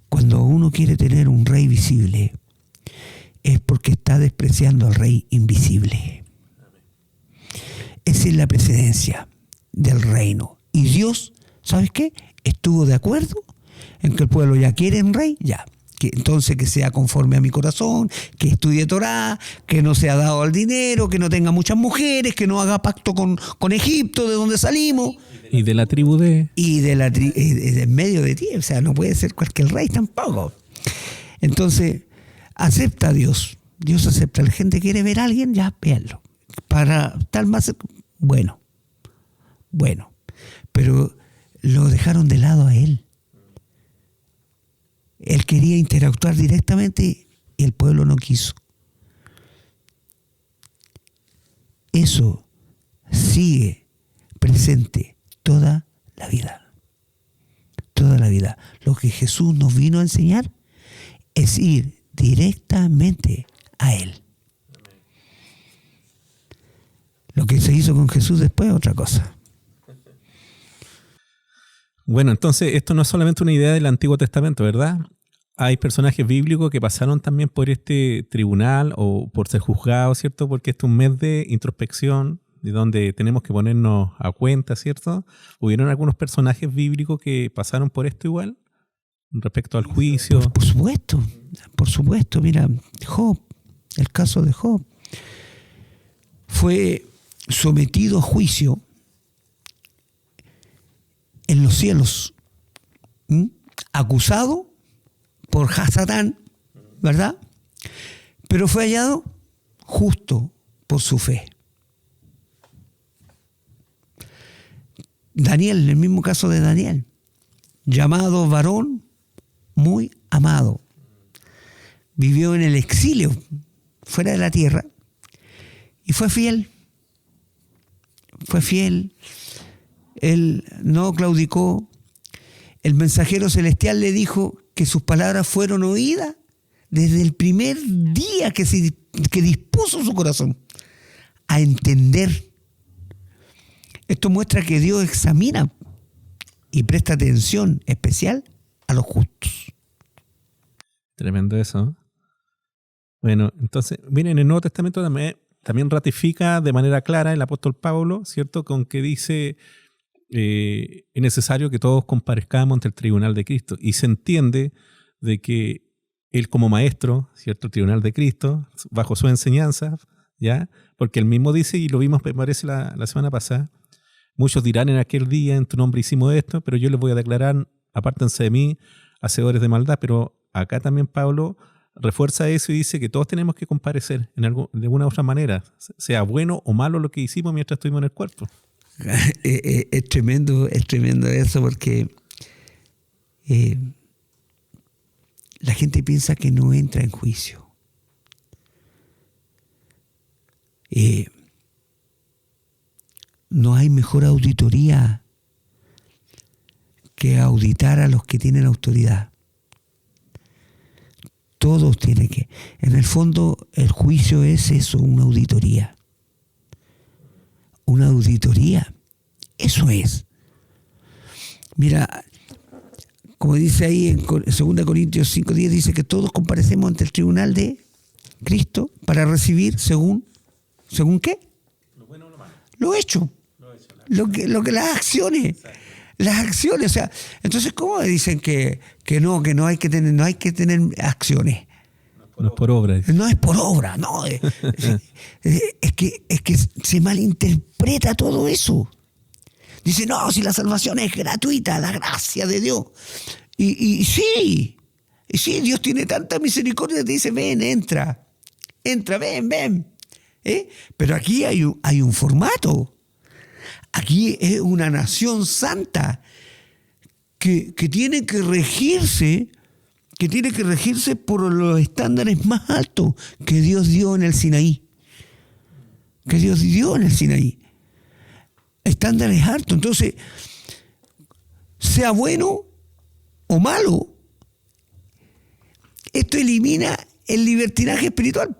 Cuando uno quiere tener un rey visible, es porque está despreciando al rey invisible. Esa es la presidencia del reino. Y Dios, ¿sabes qué? Estuvo de acuerdo en que el pueblo ya quiere un rey, ya. Entonces que sea conforme a mi corazón, que estudie Torá, que no sea dado al dinero, que no tenga muchas mujeres, que no haga pacto con Egipto, de donde salimos. Y de la tribu de... Y de medio de ti, o sea, no puede ser cualquier rey tampoco. Entonces, acepta a Dios. Dios acepta. La gente quiere ver a alguien, ya, véanlo. Para estar más... Bueno. Pero lo dejaron de lado a él. Él quería interactuar directamente y el pueblo no quiso. Eso sigue presente toda la vida. Toda la vida. Lo que Jesús nos vino a enseñar es ir directamente a Él. Lo que se hizo con Jesús después es otra cosa. Bueno, entonces esto no es solamente una idea del Antiguo Testamento, ¿verdad? Hay personajes bíblicos que pasaron también por este tribunal o por ser juzgados, ¿cierto? Porque este es un mes de introspección, de donde tenemos que ponernos a cuenta, ¿cierto? ¿Hubieron algunos personajes bíblicos que pasaron por esto igual? Respecto al juicio. Por supuesto. Mira, Job, el caso de Job, fue sometido a juicio en los cielos, acusado por Hasatán, ¿verdad? Pero fue hallado justo por su fe. Daniel, el mismo caso de Daniel, llamado varón muy amado, vivió en el exilio, fuera de la tierra, y fue fiel. Él no claudicó. El mensajero celestial le dijo que sus palabras fueron oídas desde el primer día que dispuso su corazón a entender. Esto muestra que Dios examina y presta atención especial a los justos. Tremendo eso. Bueno, entonces, miren, el Nuevo Testamento también ratifica de manera clara el apóstol Pablo, ¿cierto? Con que dice es necesario que todos comparezcamos ante el tribunal de Cristo. Y se entiende de que él como maestro, ¿cierto? El tribunal de Cristo, bajo su enseñanza, ¿ya? Porque él mismo dice, y lo vimos, me parece, la semana pasada, muchos dirán en aquel día, en tu nombre hicimos esto, pero yo les voy a declarar, apártense de mí, hacedores de maldad. Pero acá también Pablo refuerza eso y dice que todos tenemos que comparecer de alguna u otra manera, sea bueno o malo lo que hicimos mientras estuvimos en el cuerpo. Es tremendo eso, porque la gente piensa que no entra en juicio. No hay mejor auditoría que auditar a los que tienen autoridad. Todos tienen que. En el fondo, el juicio es eso, una auditoría. Una auditoría. Eso es. Mira, como dice ahí en 2 Corintios 5:10, dice que todos comparecemos ante el tribunal de Cristo para recibir ¿según qué? Lo bueno o lo malo. Lo hecho. Lo que las acciones. Exacto. Las acciones, o sea, entonces ¿cómo dicen que no hay que tener acciones? No es por obra. No es por obra, no. Es que se malinterpreta todo eso. Dice, no, si la salvación es gratuita, la gracia de Dios. Y sí, Dios tiene tanta misericordia, te dice, ven, entra, ven. Pero aquí hay un formato. Aquí es una nación santa que tiene que regirse por los estándares más altos que Dios dio en el Sinaí. Estándares altos. Entonces, sea bueno o malo, esto elimina el libertinaje espiritual.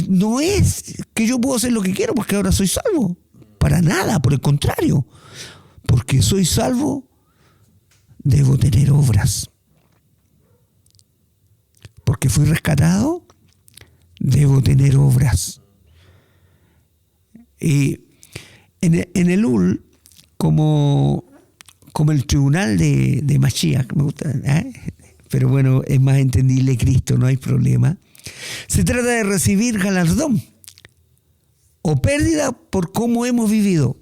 No es que yo puedo hacer lo que quiero porque ahora soy salvo. Para nada, por el contrario. Porque soy salvo, debo tener obras. Porque fui rescatado, debo tener obras. Y en Elul, como el tribunal de Mashiach, me gusta, pero bueno, es más entendible Cristo, no hay problema. Se trata de recibir galardón o pérdida por cómo hemos vivido.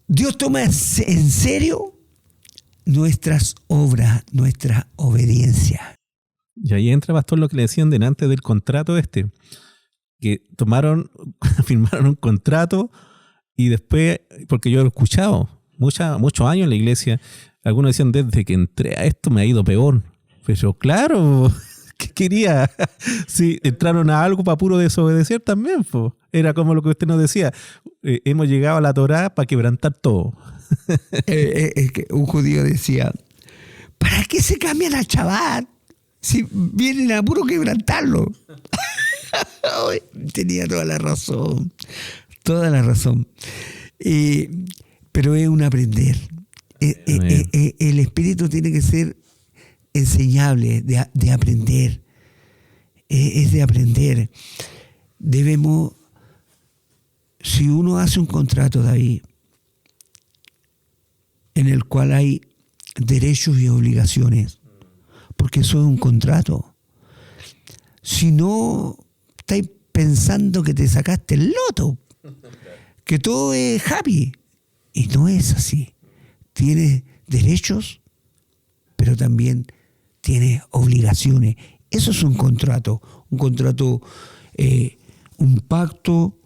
Dios toma en serio nuestras obras, nuestra obediencia. Y ahí entra, pastor, lo que le decían delante del contrato que firmaron un contrato y después, porque yo lo he escuchado muchos años en la iglesia, algunos decían, desde que entré a esto me ha ido peor. Pero claro, ¿qué quería? Sí, entraron a algo para puro desobedecer también, po. Era como lo que usted nos decía, hemos llegado a la Torá para quebrantar todo. Un judío decía, ¿para qué se cambian al Shabbat si vienen a puro quebrantarlo? Tenía toda la razón. Pero es un aprender. El espíritu tiene que ser enseñable, de aprender. Es de aprender. Debemos, si uno hace un contrato, David, en el cual hay derechos y obligaciones, porque eso es un contrato. Si no estáis pensando que te sacaste el loto, que todo es happy, y no es así. Tienes derechos, pero también tienes obligaciones. Eso es un contrato, un pacto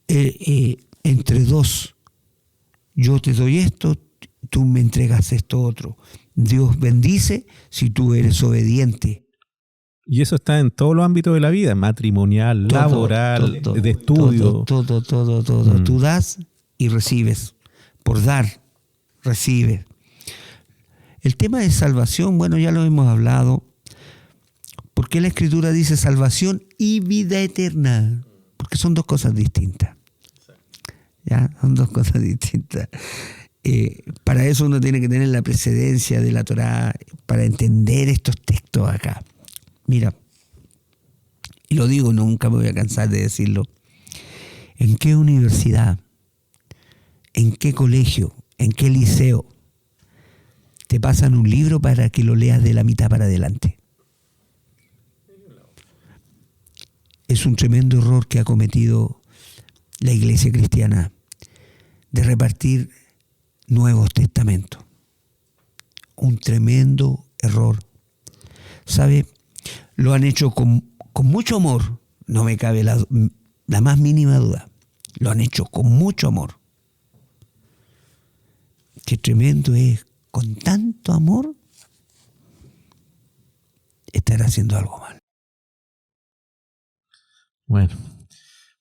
entre dos. Yo te doy esto, tú me entregas esto otro. Dios bendice si tú eres obediente. Y eso está en todos los ámbitos de la vida, matrimonial, laboral, de estudio. Todo. Tú das y recibes. Por dar, recibes. El tema de salvación, bueno, ya lo hemos hablado. ¿Por qué la Escritura dice salvación y vida eterna? Porque son dos cosas distintas. ¿Ya? Son dos cosas distintas. Para eso uno tiene que tener la precedencia de la Torá para entender estos textos acá. Mira, y lo digo, nunca me voy a cansar de decirlo. ¿En qué universidad, en qué colegio, en qué liceo te pasan un libro para que lo leas de la mitad para adelante? Es un tremendo error que ha cometido la Iglesia cristiana de repartir Nuevos Testamentos. Un tremendo error. ¿Sabe? Lo han hecho con mucho amor. No me cabe la más mínima duda. Lo han hecho con mucho amor. Qué tremendo es, con tanto amor, estar haciendo algo mal.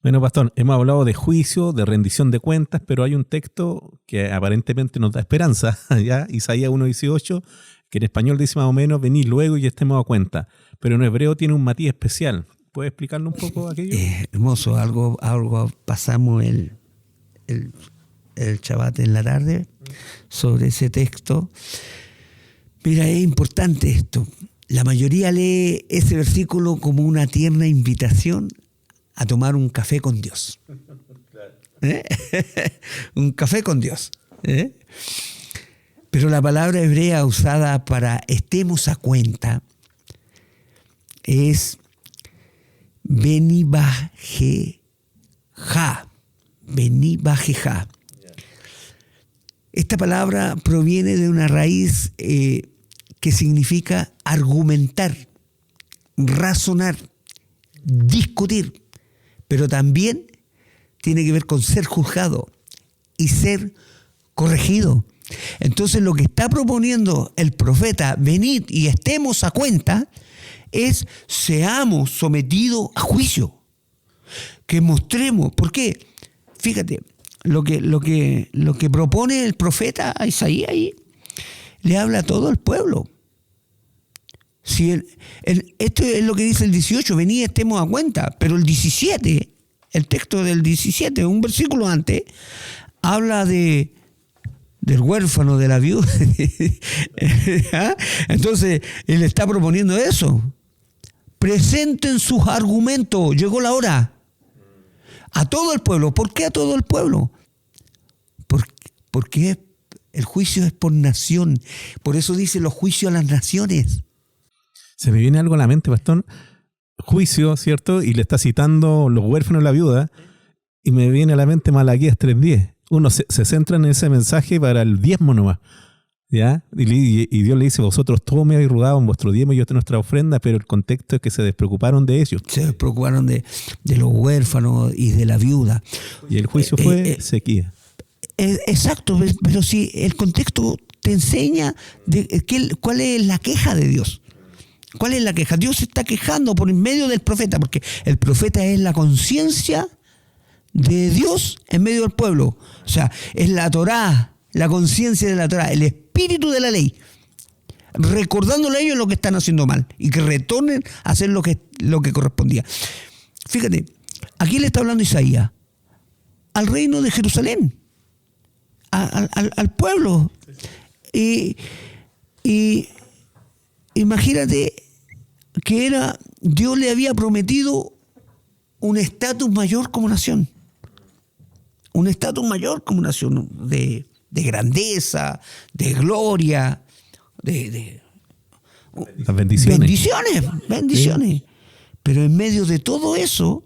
Bueno, pastor, hemos hablado de juicio, de rendición de cuentas, pero hay un texto que aparentemente nos da esperanza, ¿ya? Isaías 1:18, que en español dice más o menos, venid luego y estemos a cuenta. Pero en hebreo tiene un matiz especial. ¿Puede explicarlo un poco aquello? Hermoso, algo pasamos el Shabbat en la tarde sobre ese texto. Mira, es importante esto. La mayoría lee ese versículo como una tierna invitación a tomar un café con Dios. Un café con Dios. Pero la palabra hebrea usada para estemos a cuenta es Beni Bajeja. Beni Bajeja. Esta palabra proviene de una raíz que significa argumentar, razonar, discutir, pero también tiene que ver con ser juzgado y ser corregido. Entonces lo que está proponiendo el profeta, venid y estemos a cuenta, es seamos sometidos a juicio. Que mostremos. ¿Por qué? Fíjate, lo que propone el profeta a Isaías ahí, le habla a todo el pueblo. Si esto es lo que dice el 18, venid, estemos a cuenta. Pero el 17, el texto del 17, un versículo antes, habla del huérfano, de la viuda. Entonces, él está proponiendo eso. Presenten sus argumentos. Llegó la hora. A todo el pueblo. ¿Por qué a todo el pueblo? Porque el juicio es por nación. Por eso dice los juicios a las naciones. Se me viene algo a la mente, pastor. Juicio, ¿cierto? Y le está citando los huérfanos y la viuda. Y me viene a la mente Malaquías 3:10. Uno se centra en ese mensaje para el diezmo nomás. ¿Ya? Y Dios le dice, vosotros todos me habéis rogado en vuestro diezmo y yo nuestra ofrenda, pero el contexto es que se despreocuparon de ellos. Se despreocuparon de los huérfanos y de la viuda. Y el juicio fue sequía. Exacto, pero si el contexto te enseña cuál es la queja de Dios. ¿Cuál es la queja? Dios se está quejando por medio del profeta, porque el profeta es la conciencia de Dios en medio del pueblo. O sea, es la Torá, la conciencia de la Torá, el espíritu de la ley, recordándole a ellos lo que están haciendo mal y que retornen a hacer lo que correspondía. Fíjate, aquí le está hablando Isaías al reino de Jerusalén, al pueblo. Y imagínate que Dios le había prometido un estatus mayor como nación. Un estatus mayor como nación de grandeza, de gloria, de las bendiciones. Bendiciones. Sí. Pero en medio de todo eso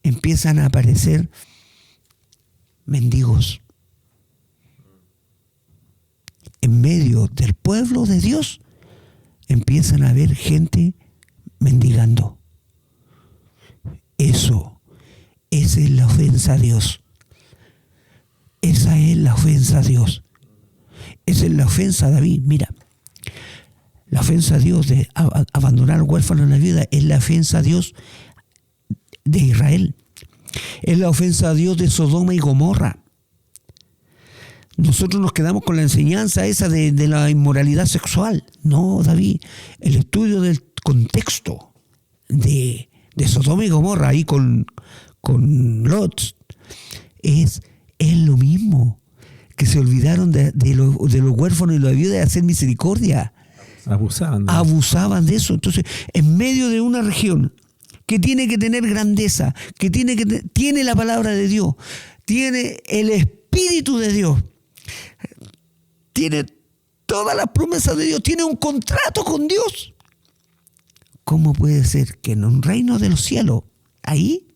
empiezan a aparecer mendigos. En medio del pueblo de Dios empiezan a haber gente mendigando. Esa es la ofensa a Dios. Esa es la ofensa a Dios. Esa es la ofensa a David. Mira, la ofensa a Dios de abandonar al huérfano en la viuda es la ofensa a Dios de Israel. Es la ofensa a Dios de Sodoma y Gomorra. Nosotros nos quedamos con la enseñanza esa de la inmoralidad sexual. No, David, el estudio del contexto de Sodoma y Gomorra ahí con Lot es lo mismo, que se olvidaron de los huérfanos y la viuda de hacer misericordia. Abusaban de eso. Entonces, en medio de una región que tiene que tener grandeza, que tiene la palabra de Dios, tiene el Espíritu de Dios, tiene todas las promesas de Dios, tiene un contrato con Dios. ¿Cómo puede ser que en un reino de los cielos, ahí,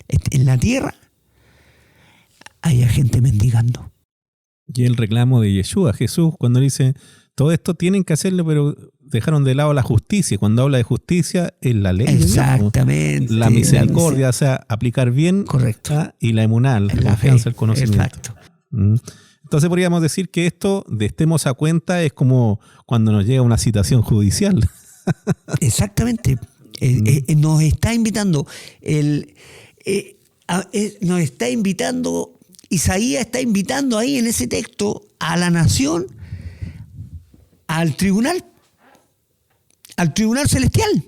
en la tierra, haya gente mendigando? Y el reclamo de Yeshua, Jesús, cuando dice, todo esto tienen que hacerlo, pero dejaron de lado la justicia. Cuando habla de justicia, es la ley. Exactamente. La misericordia, o sea, aplicar bien. Correcto. Y la emunal, la confianza, el conocimiento. Exacto. Entonces podríamos decir que esto de estemos a cuenta es como cuando nos llega una citación judicial. Exactamente. Nos está invitando nos está invitando, Isaías está invitando ahí en ese texto a la nación al tribunal celestial.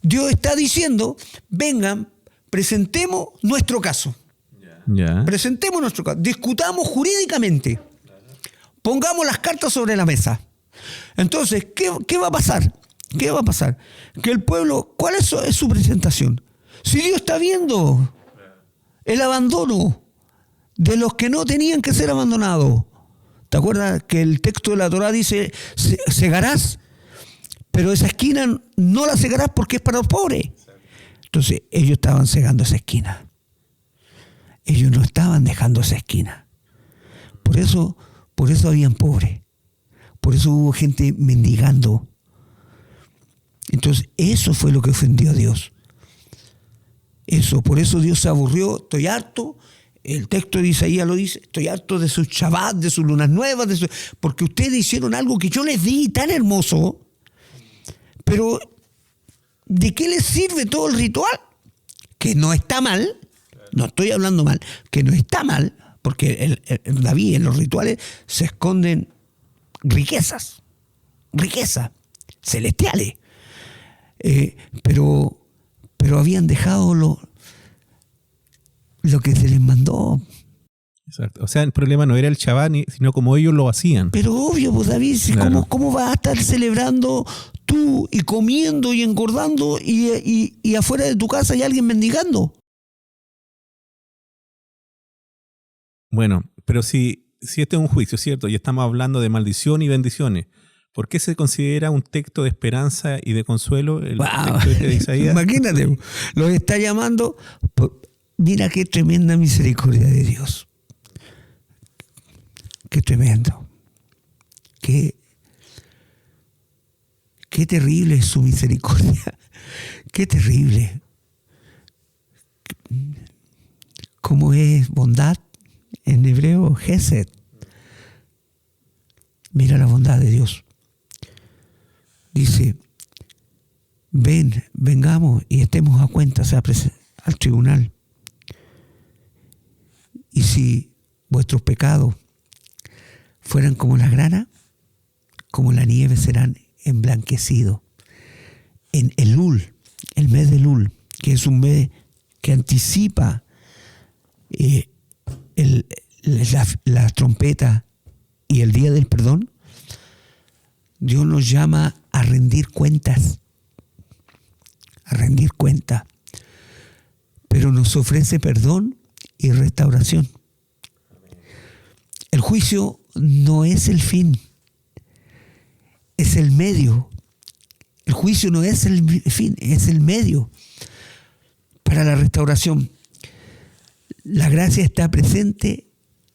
Dios está diciendo, vengan, presentemos nuestro caso. Yeah. Presentemos nuestro caso, discutamos jurídicamente, pongamos las cartas sobre la mesa. Entonces, ¿qué va a pasar? ¿Qué va a pasar? Que el pueblo, ¿cuál es su presentación? Si Dios está viendo el abandono de los que no tenían que ser abandonados. ¿Te acuerdas que el texto de la Torá dice, segarás, pero esa esquina no la segarás porque es para los pobres? Entonces, ellos estaban segando esa esquina. Ellos no estaban dejando esa esquina. Por eso habían pobres. Por eso hubo gente mendigando. Entonces, eso fue lo que ofendió a Dios. Por eso Dios se aburrió. Estoy harto. El texto de Isaías lo dice. Estoy harto de sus Shabbat, de sus lunas nuevas, porque ustedes hicieron algo que yo les di tan hermoso. Pero, ¿de qué les sirve todo el ritual? Que no está mal. No estoy hablando mal. Que no está mal. Porque David, en los rituales se esconden riquezas celestiales. Pero habían dejado lo que se les mandó. Exacto. O sea, el problema no era el Shabbat, sino como ellos lo hacían. Pero obvio, pues David, Claro. ¿cómo vas a estar celebrando tú y comiendo y engordando y afuera de tu casa hay alguien mendigando? Bueno, pero si este es un juicio, ¿cierto? Y estamos hablando de maldición y bendiciones, ¿por qué se considera un texto de esperanza y de consuelo el texto de Isaías? Imagínate, los está llamando. Mira qué tremenda misericordia de Dios. Qué tremendo. Qué terrible es su misericordia. Qué terrible. ¿Cómo es bondad? En hebreo, Gesed. Mira la bondad de Dios. Dice, vengamos y estemos a cuenta, o sea, al tribunal. Y si vuestros pecados fueran como la grana, como la nieve serán emblanquecidos. En Elul, el mes de Elul, que es un mes que anticipa la trompeta y el día del perdón, Dios nos llama a rendir cuentas, pero nos ofrece perdón y restauración. El juicio no es el fin, es el medio. El juicio no es el fin, es el medio para la restauración. La gracia está presente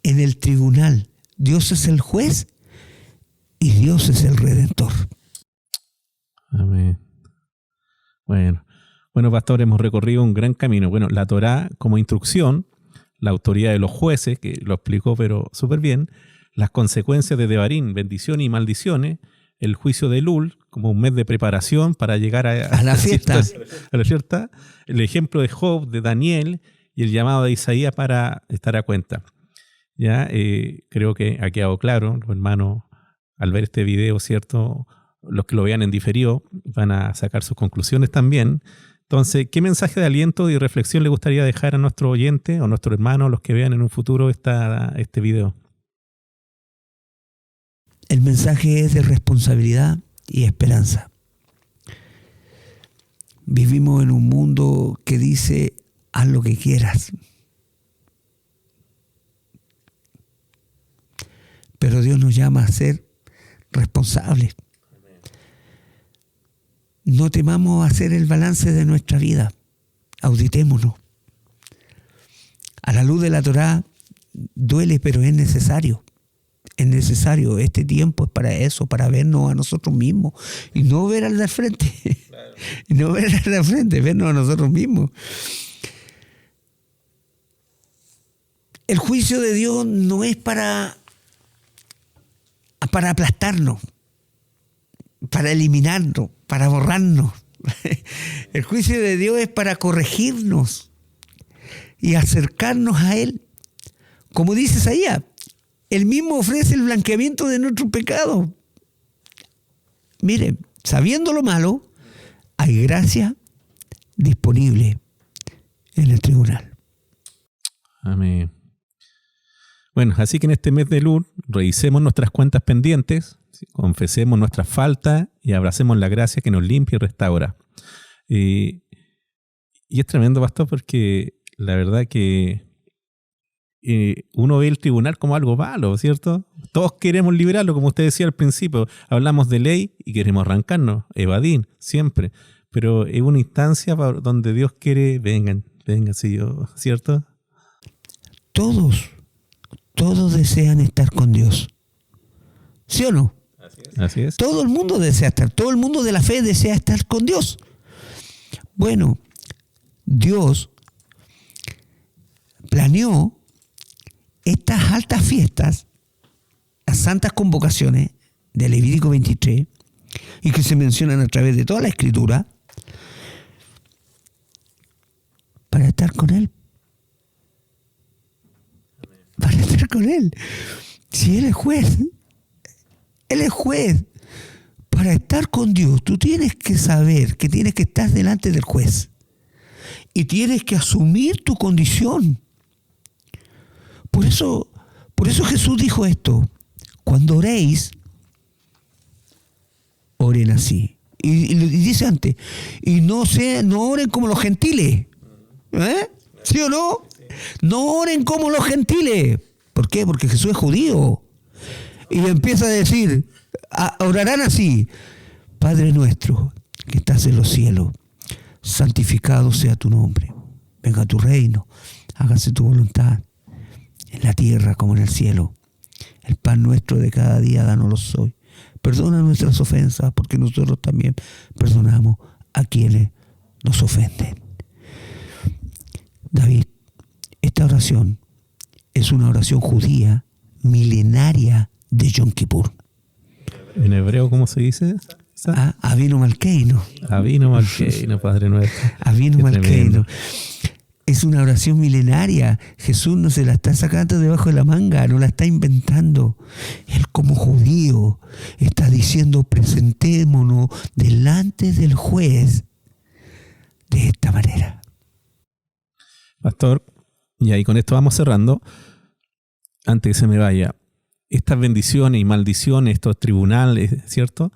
en el tribunal. Dios es el juez y Dios es el redentor. Amén. Bueno, pastor, hemos recorrido un gran camino. Bueno, la Torá como instrucción, la autoridad de los jueces, que lo explicó pero súper bien, las consecuencias de Devarim, bendiciones y maldiciones, el juicio de Elul como un mes de preparación para llegar a la fiesta. A la fiesta, el ejemplo de Job, de Daniel y el llamado de Isaías para estar a cuenta. Ya creo que ha quedado claro, los hermanos, al ver este video, ¿cierto? Los que lo vean en diferido van a sacar sus conclusiones también. Entonces, ¿qué mensaje de aliento y reflexión le gustaría dejar a nuestro oyente o a nuestro hermano, los que vean en un futuro este video? El mensaje es de responsabilidad y esperanza. Vivimos en un mundo que dice, haz lo que quieras. Pero Dios nos llama a ser responsables. No temamos hacer el balance de nuestra vida. Auditémonos. A la luz de la Torá duele, pero es necesario. Es necesario. Este tiempo es para eso, para vernos a nosotros mismos y no ver al de frente. Claro. Y no ver al de frente, vernos a nosotros mismos. El juicio de Dios no es para aplastarnos, para eliminarnos, para borrarnos. El juicio de Dios es para corregirnos y acercarnos a Él. Como dice Isaías, Él mismo ofrece el blanqueamiento de nuestro pecado. Miren, sabiendo lo malo, hay gracia disponible en el tribunal. Amén. Bueno, así que en este mes de Elul, revisemos nuestras cuentas pendientes, confesemos nuestras faltas y abracemos la gracia que nos limpia y restaura. Y es tremendo, pastor, porque la verdad que uno ve el tribunal como algo malo, ¿cierto? Todos queremos liberarlo, como usted decía al principio. Hablamos de ley y queremos arrancarnos, evadir, siempre. Pero es una instancia donde Dios quiere, vengan, ¿cierto? Todos desean estar con Dios. ¿Sí o no? Así es. Todo el mundo desea estar, todo el mundo de la fe desea estar con Dios. Bueno, Dios planeó estas altas fiestas, las santas convocaciones de Levítico 23, y que se mencionan a través de toda la Escritura, para estar con Él. Para estar con Él. Si Él es juez, Él es juez. Para estar con Dios, tú tienes que saber que tienes que estar delante del juez. Y tienes que asumir tu condición. Por eso Jesús dijo esto. Cuando oréis, oren así. Y dice antes, y no oren como los gentiles. ¿Sí o no? No oren como los gentiles. ¿Por qué? Porque Jesús es judío. Y empieza a decir, orarán así: Padre nuestro que estás en los cielos, santificado sea tu nombre. Venga tu reino, hágase tu voluntad, en la tierra como en el cielo. El pan nuestro de cada día, dánoslo hoy. Perdona nuestras ofensas, porque nosotros también perdonamos a quienes nos ofenden. David, esta oración es una oración judía milenaria de Yom Kippur. ¿En hebreo cómo se dice? Avinu Malkeinu. Avinu Malkeinu, Padre nuestro. Avinu Malkeinu. Es una oración milenaria. Jesús no se la está sacando debajo de la manga, no la está inventando. Él como judío está diciendo: presentémonos delante del juez de esta manera. Pastor, y ahí con esto vamos cerrando. Antes que se me vaya, estas bendiciones y maldiciones, estos tribunales, ¿cierto?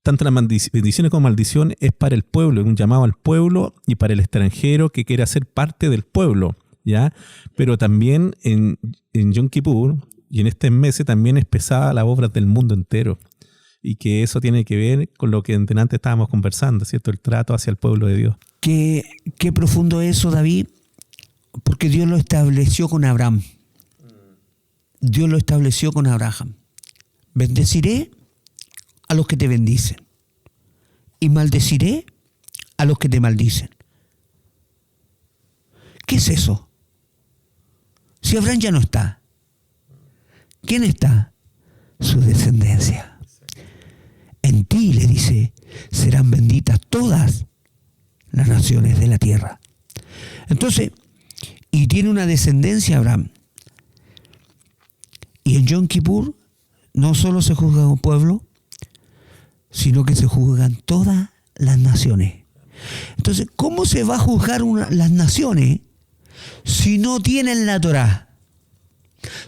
Tanto las bendiciones como maldiciones es para el pueblo, es un llamado al pueblo y para el extranjero que quiera ser parte del pueblo, ¿ya? Pero también en Yom Kippur y en este mes también es pesada la obra del mundo entero, y que eso tiene que ver con lo que antes estábamos conversando, ¿cierto? El trato hacia el pueblo de Dios. Qué profundo eso, David, porque Dios lo estableció con Abraham. Dios lo estableció con Abraham. Bendeciré a los que te bendicen y maldeciré a los que te maldicen. ¿Qué es eso? Si Abraham ya no está, ¿quién está? Su descendencia. En ti, le dice, serán benditas todas las naciones de la tierra. Entonces, y tiene una descendencia Abraham. Y en Yom Kippur no solo se juzga a un pueblo, sino que se juzgan todas las naciones. Entonces, ¿cómo se va a juzgar las naciones si no tienen la Torá?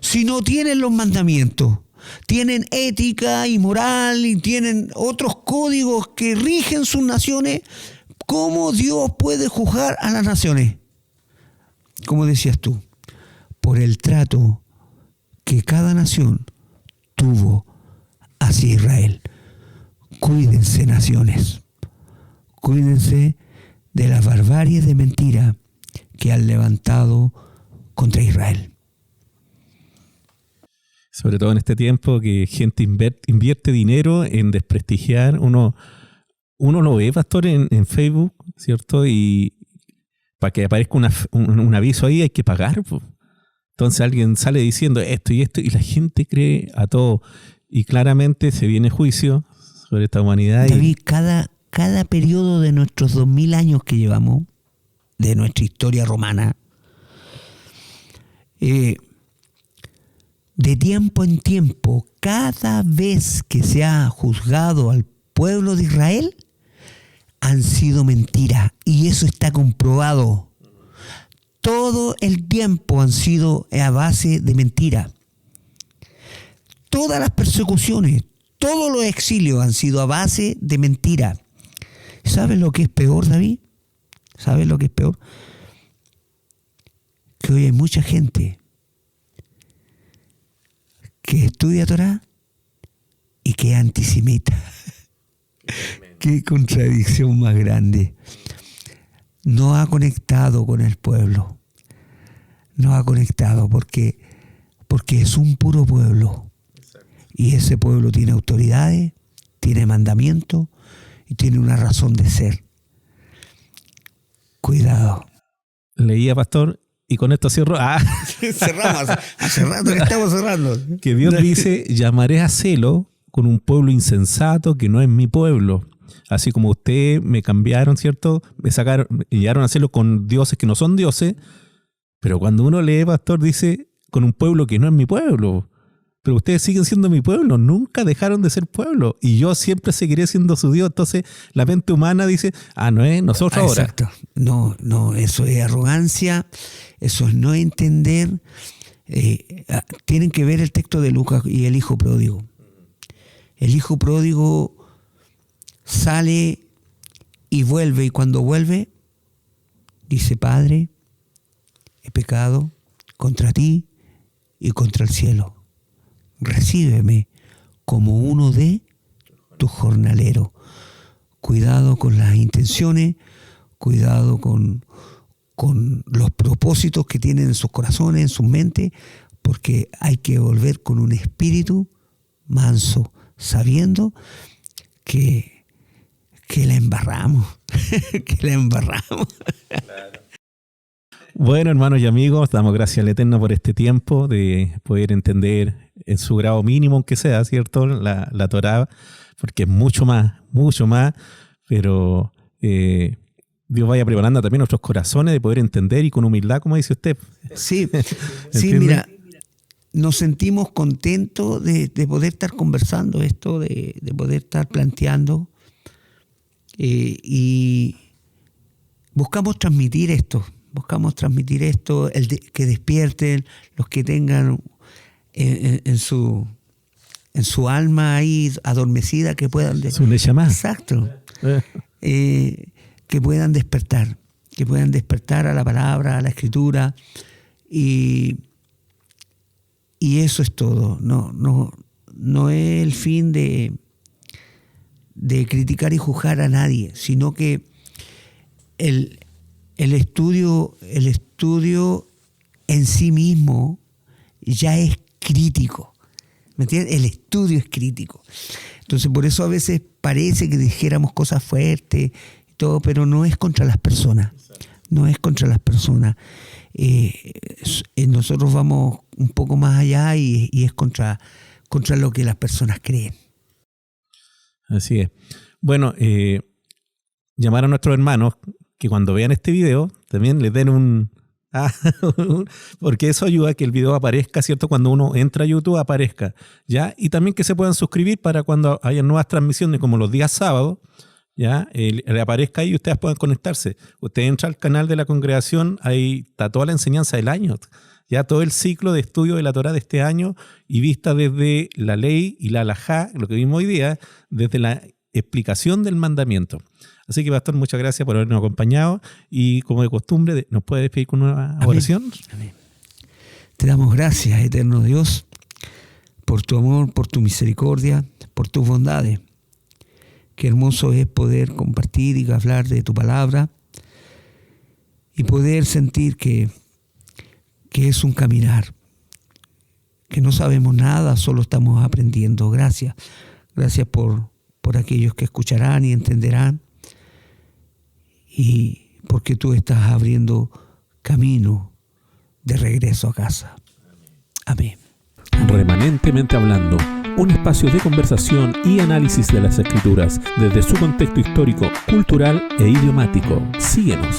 Si no tienen los mandamientos, tienen ética y moral y tienen otros códigos que rigen sus naciones. ¿Cómo Dios puede juzgar a las naciones? Como decías tú, por el trato que cada nación tuvo hacia Israel. Cuídense, naciones. Cuídense de las barbaries de mentira que han levantado contra Israel. Sobre todo en este tiempo que gente invierte dinero en desprestigiar. Uno lo ve, pastor, en Facebook, ¿cierto? Y para que aparezca un aviso ahí hay que pagar, pues. Entonces alguien sale diciendo esto y la gente cree a todo. Y claramente se viene juicio sobre esta humanidad. David, cada periodo de nuestros 2000 años que llevamos, de nuestra historia romana, de tiempo en tiempo, cada vez que se ha juzgado al pueblo de Israel, han sido mentiras. Y eso está comprobado. Todo el tiempo han sido a base de mentira. Todas las persecuciones, todos los exilios han sido a base de mentira. ¿Sabes lo que es peor, David? ¿Sabes lo que es peor? Que hoy hay mucha gente que estudia Torá y que es antisemita. Qué contradicción más grande. No ha conectado con el pueblo. No ha conectado porque es un puro pueblo. Y ese pueblo tiene autoridades, tiene mandamientos y tiene una razón de ser. Cuidado. Leía, pastor, y con esto cierro. Cerramos. Hace rato que estamos cerrando. Que Dios dice: llamaré a celo con un pueblo insensato que no es mi pueblo. Así como ustedes me cambiaron, ¿cierto? Me llegaron a hacerlo con dioses que no son dioses. Pero cuando uno lee, pastor, dice: con un pueblo que no es mi pueblo. Pero ustedes siguen siendo mi pueblo. Nunca dejaron de ser pueblo. Y yo siempre seguiré siendo su Dios. Entonces la mente humana dice: no es nosotros ahora. Exacto. No, eso es arrogancia. Eso es no entender. Tienen que ver el texto de Lucas y el hijo pródigo. El hijo pródigo sale y vuelve, y cuando vuelve dice: Padre, he pecado contra ti y contra el cielo. Recíbeme como uno de tus jornaleros. Cuidado con las intenciones, cuidado con los propósitos que tienen en sus corazones, en sus mentes, porque hay que volver con un espíritu manso, sabiendo que la embarramos, que la embarramos. Bueno, hermanos y amigos, damos gracias al Eterno por este tiempo de poder entender en su grado mínimo, aunque sea, ¿cierto?, la Torá, porque es mucho más, pero Dios vaya preparando también nuestros corazones de poder entender y con humildad, como dice usted. Sí, sí, mira, nos sentimos contentos de poder estar conversando esto, de poder estar planteando y buscamos transmitir esto, que despierten los que tengan en su alma ahí adormecida, que puedan... Exacto. Que puedan despertar a la palabra, a la escritura, y eso es todo. No es el fin de criticar y juzgar a nadie, sino que el estudio en sí mismo ya es crítico. ¿Me entiendes? El estudio es crítico. Entonces, por eso a veces parece que dijéramos cosas fuertes y todo, pero no es contra las personas. No es contra las personas. Nosotros vamos un poco más allá y es contra lo que las personas creen. Así es. Bueno, llamar a nuestros hermanos que cuando vean este video también les den porque eso ayuda a que el video aparezca, ¿cierto? Cuando uno entra a YouTube aparezca, ¿ya? Y también que se puedan suscribir para cuando haya nuevas transmisiones, como los días sábados, ¿ya? Le aparezca ahí y ustedes puedan conectarse. Usted entra al canal de la congregación, ahí está toda la enseñanza del año, ya todo el ciclo de estudio de la Torá de este año y vista desde la ley y la halajá, lo que vimos hoy día, desde la explicación del mandamiento. Así que, pastor, muchas gracias por habernos acompañado y, como de costumbre, ¿nos puede despedir con una oración? Amén. Te damos gracias, eterno Dios, por tu amor, por tu misericordia, por tus bondades. Qué hermoso es poder compartir y hablar de tu palabra y poder sentir que es un caminar, que no sabemos nada, solo estamos aprendiendo. Gracias por aquellos que escucharán y entenderán, y porque tú estás abriendo camino de regreso a casa. Amén. Remanentemente Hablando, un espacio de conversación y análisis de las Escrituras desde su contexto histórico, cultural e idiomático. Síguenos.